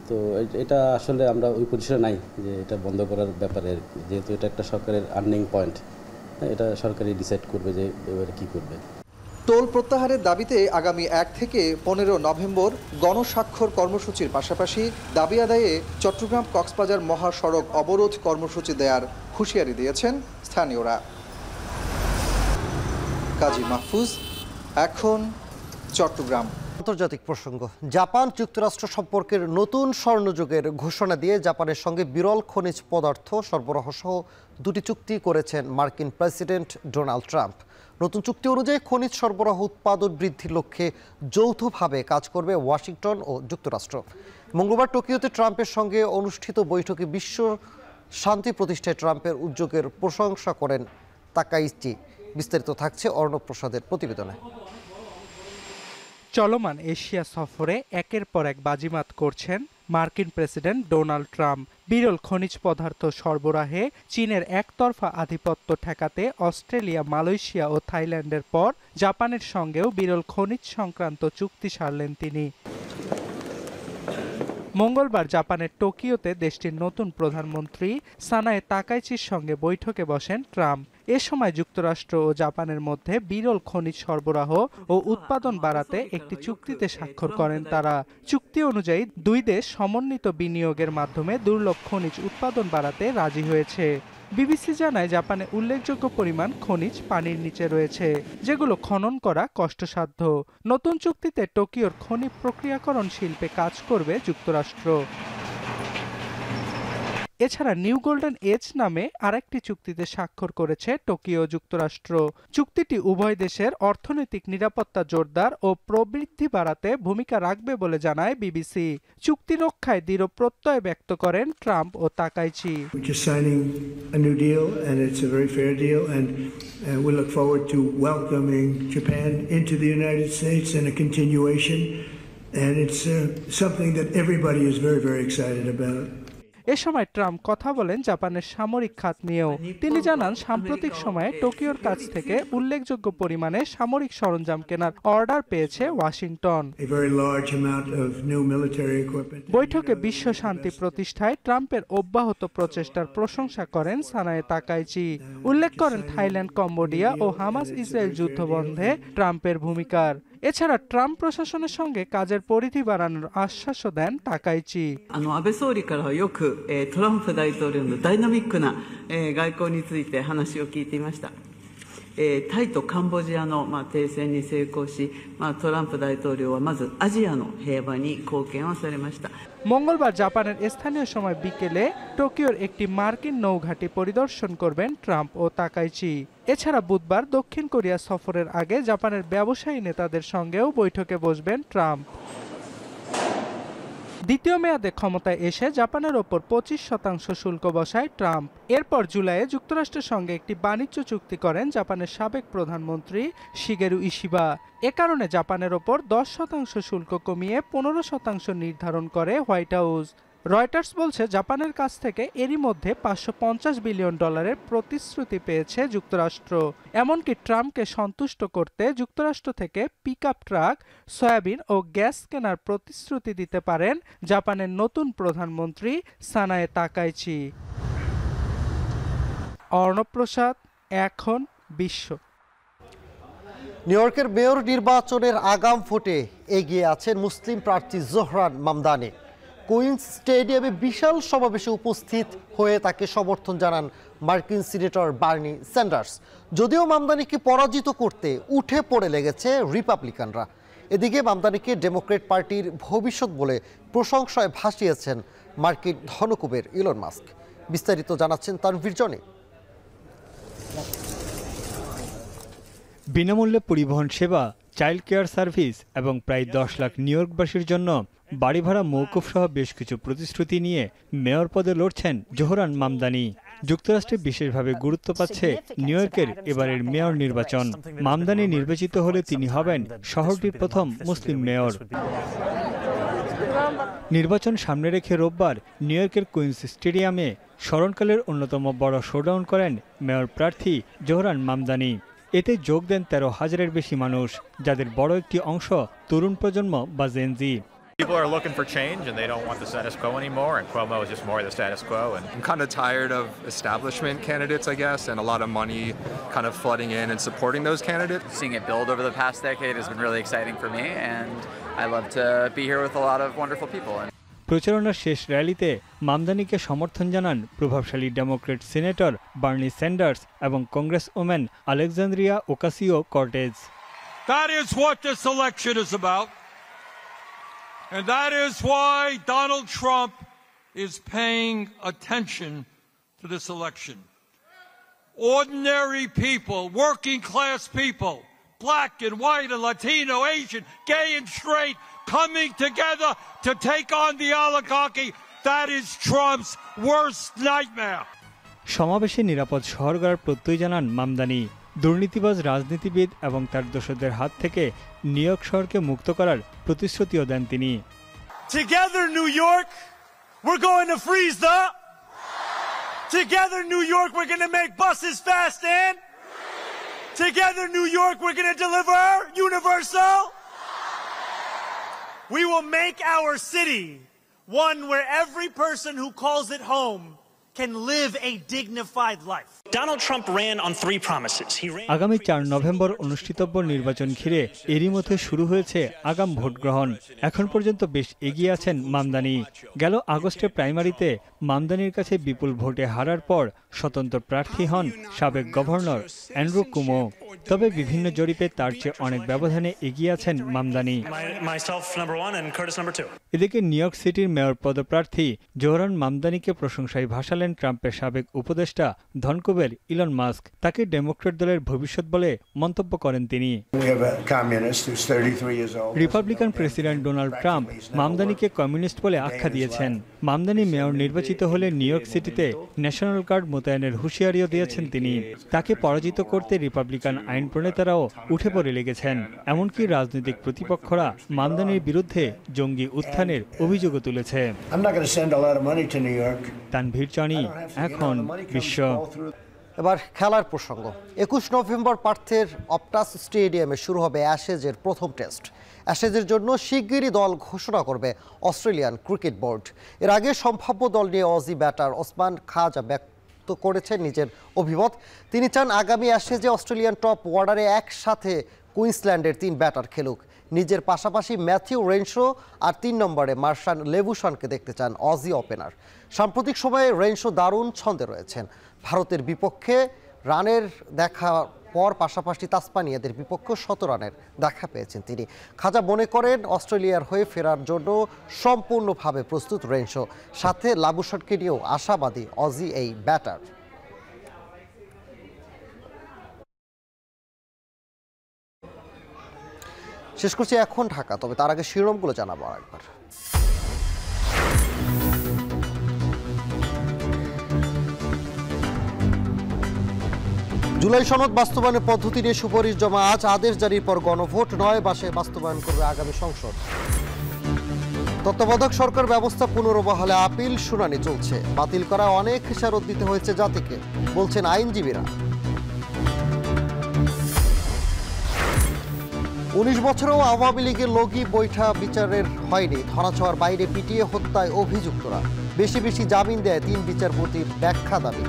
Speaker 26: তো এটা আসলে আমরা ওই পজিশনে নাই যে এটা বন্ধ করার ব্যাপারে, যেহেতু এটা একটা সরকারের আর্নিং পয়েন্ট, এটা সরকারই ডিসাইড করবে যে এবারে কী করবে।
Speaker 20: টোল প্রত্যাহারের দাবিতে আগামী 1 থেকে 15 নভেম্বর গণস্বাক্ষর কর্মসূচির পাশাপাশি দাবি আদায়ে চট্টগ্রাম কক্সবাজার মহাসড়ক অবরোধ কর্মসূচি দেওয়ার হুঁশিয়ারি দিয়েছেন স্থানীয়রা। কাজী মাহফুজ, এখন চট্টগ্রাম।
Speaker 1: আন্তর্জাতিক প্রসঙ্গ, জাপান যুক্তরাষ্ট্র সম্পর্কের নতুন স্বর্ণযুগের ঘোষণা দিয়ে জাপানের সঙ্গে বিরল খনিজ পদার্থ সরবরাহ সহ 2টি চুক্তি করেছেন মার্কিন প্রেসিডেন্ট ডোনাল্ড ট্রাম্প। নতুন চুক্তি অনুযায়ী খনিজ সরবরাহ উৎপাদন বৃদ্ধির লক্ষ্যে যৌথভাবে কাজ করবে ওয়াশিংটন ও যুক্তরাষ্ট্র। মঙ্গলবার টোকিওতে ট্রাম্পের সঙ্গে অনুষ্ঠিত বৈঠকে বিশ্ব শান্তি প্রতিষ্ঠায় ট্রাম্পের উদ্যোগের প্রশংসা করেন তাকাইচি। বিস্তারিত থাকছে অর্ণব প্রসাদের প্রতিবেদনে।
Speaker 27: চলমান এশিয়া সফরে একের পর এক বাজিমাত করছেন মার্কিন প্রেসিডেন্ট ডোনাল্ড ট্রাম্প। বিরল খনিজ পদার্থ সরবরাহে চীনের একতরফা আধিপত্য ঠেকাতে অস্ট্রেলিয়া, মালয়েশিয়া ও থাইল্যান্ডের পর জাপানের সঙ্গেও বিরল খনিজ সংক্রান্ত চুক্তি সারলেন তিনি। মঙ্গলবার জাপানের টোকিওতে দেশটির নতুন প্রধানমন্ত্রী সানায়ে তাকাইচির সঙ্গে বৈঠকে বসেন ট্রাম্প। এ সময় যুক্তরাষ্ট্র ও জাপানের মধ্যে বিরল খনিজ সরবরাহ ও উৎপাদন বাড়াতে একটি চুক্তিতে স্বাক্ষর করেন তারা। চুক্তি অনুযায়ী দুই দেশ সমন্বিত বিনিয়োগের মাধ্যমে দুর্লভ খনিজ উৎপাদন বাড়াতে রাজি হয়েছে। বিবিসি জানায়, জাপানে উল্লেখযোগ্য পরিমাণ খনিজ পানির নিচে রয়েছে, যেগুলো খনন করা কষ্টসাধ্য। নতুন চুক্তিতে টোকিওর খনি প্রক্রিয়াকরণ শিল্পে কাজ করবে যুক্তরাষ্ট্র। এছাড়া নিউ গোল্ডেন এজ নামে আরেকটি চুক্তিতে স্বাক্ষর করেছে টোকিও যুক্তরাষ্ট্র। চুক্তিটি উভয় দেশের অর্থনৈতিক নিরাপত্তা জোরদার ও প্রবৃদ্ধি বাড়াতে ভূমিকা রাখবে বলে জানায় বিবিসি। চুক্তি রক্ষায় দৃঢ় প্রত্যয় ব্যক্ত করেন ট্রাম্প ও Takaichi.
Speaker 28: We look forward to welcoming Japan into the United States and a continuation, and it's something that everybody is very, very excited about.
Speaker 27: এ সময় ট্রাম্প কথা বলেন জাপানের সামরিক খাত নিয়েও। তিনি জানান, সাম্প্রতিক সময়ে টোকিওর কাছ থেকে উল্লেখযোগ্য পরিমাণে সামরিক সরঞ্জাম কেনার অর্ডার পেয়েছে ওয়াশিংটন। বৈঠকে বিশ্ব শান্তি প্রতিষ্ঠায় ট্রাম্পের অব্যাহত প্রচেষ্টার প্রশংসা করেন সানায়ে তাকাইচি। উল্লেখ করেন থাইল্যান্ড, কম্বোডিয়া ও হামাস ইসরায়েল যুদ্ধ বন্ধে ট্রাম্পের ভূমিকার। এছাড়া ট্রাম্প প্রশাসনের সঙ্গে কাজের পরিধি বাড়ানোর আশ্বাসও দেন তাকাইচি।
Speaker 29: 安倍総理からはよくトランプ大統領のダイナミックな外交について話を聞いていました。タイとカンボジアの停戦に成功し、トランプ大統領はまずアジアの平和に貢献をされました。
Speaker 27: মঙ্গলবার জাপানের স্থানীয় সময় বিকেলে টোকিওর একটি মার্কিন নৌঘাঁটি পরিদর্শন করবেন ট্রাম্প ও তাকাইচি। এছাড়া বুধবার দক্ষিণ কোরিয়া সফরের আগে জাপানের ব্যবসায়ী নেতাদের সঙ্গেও বৈঠকে বসবেন ট্রাম্প। দ্বিতীয় মেয়াদে ক্ষমতায় এসে জাপানের ওপর 25% শুল্ক বসায় ট্রাম্প। এরপর জুলাইয়ে যুক্তরাষ্ট্রের সঙ্গে একটি বাণিজ্য চুক্তি করেন জাপানের সাবেক প্রধানমন্ত্রী শিগেরু ইশিবা। এ কারণে জাপানের ওপর 10% শুল্ক কমিয়ে 15% নির্ধারণ করে হোয়াইট হাউস। রয়টার্স বলছে, জাপানের কাছ থেকে এরই মধ্যে $550 বিলিয়ন প্রতিশ্রুতি পেয়েছে যুক্তরাষ্ট্র। এমনকি ট্রাম্পকে সন্তুষ্ট করতে যুক্তরাষ্ট্র থেকে পিকআপ ট্রাক, সয়াবিন ও গ্যাস কেনার প্রতিশ্রুতি দিতে পারেন জাপানের নতুন প্রধানমন্ত্রী সানায়ে তাকাইচি। অর্ণব প্রসাদ, এখন বিশ্ব।
Speaker 1: নিউ ইয়র্কের মেয়র নির্বাচনের আগাম ভোটে এগিয়ে আছেন মুসলিম প্রার্থী জোহরান মামদানি। কুইন্স স্টেডিয়ামে বিশাল সমাবেশে উপস্থিত হয়ে তাকে সমর্থন জানান মার্কিন সিনেটর বার্নি স্যান্ডার্স। যদিও মামদানিকে পরাজিত করতে উঠে পড়ে লেগেছে রিপাবলিকানরা। এদিকে মামদানিকে ডেমোক্রেট পার্টির ভবিষ্যৎ বলে প্রশংসায় ভাসিয়েছেন মার্কিন ধনকুবের ইলন মাস্ক। বিস্তারিত জানাচ্ছেন তানভীর জনি।
Speaker 3: বিনামূল্যে পরিবহন সেবা, চাইল্ড কেয়ার সার্ভিস এবং প্রায় 10 লাখ নিউ ইয়র্কবাসীর জন্য বাড়ি ভাড়া মওকুফ সহ বেশ কিছু প্রতিশ্রুতি নিয়ে মেয়র পদে লড়ছেন জোহরান মামদানি। যুক্তরাষ্ট্রে বিশেষভাবে গুরুত্ব পাচ্ছে নিউ ইয়র্কের এবারের মেয়র নির্বাচন। মামদানি নির্বাচিত হলে তিনি হবেন শহরটির প্রথম মুসলিম মেয়র। নির্বাচন সামনে রেখে রোববার নিউ ইয়র্কের কুইন্স স্টেডিয়ামে স্মরণকালের অন্যতম বড় শোডাউন করেন মেয়র প্রার্থী জোহরান মামদানি। এতে যোগ দেন 13,000-এর বেশি মানুষ, যাদের বড় একটি অংশ তরুণ প্রজন্ম বা Gen Z.
Speaker 4: People are looking for change and they don't want the status quo anymore, and Cuomo is just more of the status quo. And
Speaker 5: I'm kind of tired of establishment candidates, I guess, and a lot of money kind of flooding in and supporting those candidates.
Speaker 6: Seeing it build over the past decade has been really exciting for me, and I love to be here with a lot of wonderful people.
Speaker 3: প্রচারণার শেষ র্যালিতে মামদানিকে সমর্থন জানান প্রভাবশালী Democrat senator Bernie Sanders এবং Congress women Alexandria Ocasio-cottage.
Speaker 8: That is what this election is about. And that is why Donald Trump is paying attention to this election. Ordinary people, working class people, black and white and Latino, Asian, gay and straight, coming together to take on the oligarchy. That is Trump's worst nightmare.
Speaker 3: সমাবেশে নিরাপদ শহর গড়ার প্রত্যয় জানান মামদানি। দুর্নীতিবাজ রাজনীতিবিদ এবং তার দোসরদের হাত থেকে নিউ ইয়র্ক শহরকে মুক্ত করার প্রতিশ্রুতিও দেন তিনি।
Speaker 8: Together New York, we're going to freeze the. Together New York, we're going to make buses fast and. Together New York, we're going to deliver universal. We will make our city one where every person who calls it home can live a dignified life.
Speaker 9: Donald Trump ran on 3 promises.
Speaker 3: আগামী 4 November অনুষ্ঠিতব্য নির্বাচন ঘিরে এরই মধ্যে শুরু হয়েছে আগাম vote গ্রহণ। এখন পর্যন্ত বেশ এগিয়ে আছেন মামদানি। গেল আগস্টে প্রাইমারিতে মামদানির কাছে বিপুল ভোটে হারার পর স্বতন্ত্র প্রার্থী হন সাবেক গভর্নর অ্যান্ড্রু কুমো। তবে বিভিন্ন জরিপে তার চেয়ে অনেক ব্যবধানে এগিয়ে আছেন মামদানি। এদিকে নিউ ইয়র্ক সিটির মেয়র পদপ্রার্থী জোহরান মামদানিকে প্রশংসায় ভাসালেন ট্রাম্পের সাবেক উপদেষ্টা ধনকুবের ইলন মাস্ক। তাকে ডেমোক্রেট দলের ভবিষ্যৎ বলে মন্তব্য করেন তিনি। রিপাবলিকান প্রেসিডেন্ট ডোনাল্ড ট্রাম্প মামদানিকে কমিউনিস্ট বলে আখ্যা দিয়েছেন। মামদানি মেয়র নির্বাচিত হলে নিউ ইয়র্ক সিটিতে ন্যাশনাল গার্ড মোতায়েনের হুঁশিয়ারিও দিয়েছেন তিনি। তাকে পরাজিত করতে রিপাবলিকান আইন প্রণেতারাও উঠে পড়ে লেগেছেন। এমনকি রাজনৈতিক প্রতিপক্ষরা মামদানির বিরুদ্ধে জঙ্গি উত্থানের অভিযোগও তুলেছে। তানভীর চানি, এখন বিশ্ব।
Speaker 1: এবার খেলার প্রসঙ্গ। 21 নভেম্বর পার্থের অপটাস স্টেডিয়ামে শুরু হবে অ্যাশেজের প্রথম টেস্ট। অ্যাশেজের জন্য শিগগিরই দল ঘোষণা করবে অস্ট্রেলিয়ান ক্রিকেট বোর্ড। এর আগে সম্ভাব্য দল নিয়ে অজি ব্যাটার ওসমান খাজা ব্যক্ত করেছেন নিজের অভিমত। তিনি চান আগামী অ্যাশেজে অস্ট্রেলিয়ান টপ অর্ডারে একসাথে কুইন্সল্যান্ডের 3 ব্যাটার খেলুক। নিজের পাশাপাশি ম্যাথিউ রেনশো আর 3 নম্বরে মার্শান লেবুশনকে দেখতে চান অজি ওপেনার। সাম্প্রতিক সময়ে রেনশো দারুণ ছন্দে রয়েছেন। ভারতের বিপক্ষে রানের দেখা পর পাশাপাশি তাসমানিয়াদের বিপক্ষে 100 রানের দেখা পেয়েছেন তিনি। খাজা মনে করেন অস্ট্রেলিয়ার হয়ে ফেরার জন্য সম্পূর্ণভাবে প্রস্তুত রেনশো। সাথে লাবুশনকে নিয়েও আশাবাদী অজি এই ব্যাটার। শেষ করছি এখন ঢাকা, তবে তার আগে শিরোনামগুলো জানাবো আরেকবার। জুলাই সনদ বাস্তবায়নের পদ্ধতি নিয়ে সুপারিশ জমা আজ। আদেশ জারির পর গণভোট 9 মাসে বাস্তবায়ন করবে আগামী সংসদ। তত্ত্বাবধায়ক সরকার ব্যবস্থা পুনর্বহালে আপিল শুনানি চলছে। বাতিল করা অনেক খেসারত দিতে হয়েছে জাতিকে, বলছেন আইনজীবীরা। 19 বছরেও আওয়ামী লীগের লগি বৈঠা বিচারের হয়নি। ধরাছোঁয়ার বাইরে পিটিয়ে হত্যায় অভিযুক্তরা। বেশি বেশি জামিন দেয় 3 বিচারপতির ব্যাখ্যা দাবি।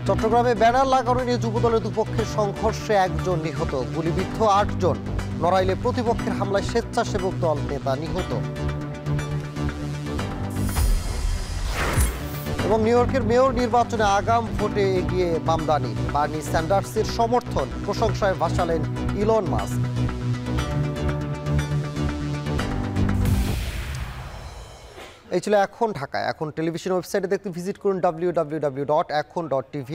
Speaker 1: চট্টগ্রামে ব্যানার লাগানো নিয়ে যুবদলের দুপক্ষের সংঘর্ষে 1 জন নিহত, গুলিবিদ্ধ 8 জন। নড়াইলে প্রতিপক্ষের হামলায় স্বেচ্ছাসেবক দল নেতা নিহত। এবং নিউ ইয়র্কের মেয়র নির্বাচনে আগাম ভোটে এগিয়ে মামদানি। বার্নি স্যান্ডার্সের সমর্থন প্রশংসায় ভাসালেন ইলন মাস্ক। এই ছিল এখন ঢাকায়। এখন টেলিভিশন ওয়েবসাইটে দেখতে ভিজিট করুন www.ekhon.tv।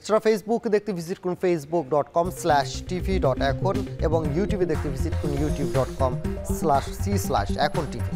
Speaker 1: এছাড়া ফেসবুকে দেখতে ভিজিট করুন facebook.com/tv.ekhon এবং ইউটিউবে দেখতে ভিজিট করুন youtube.com/c/ekhon tv।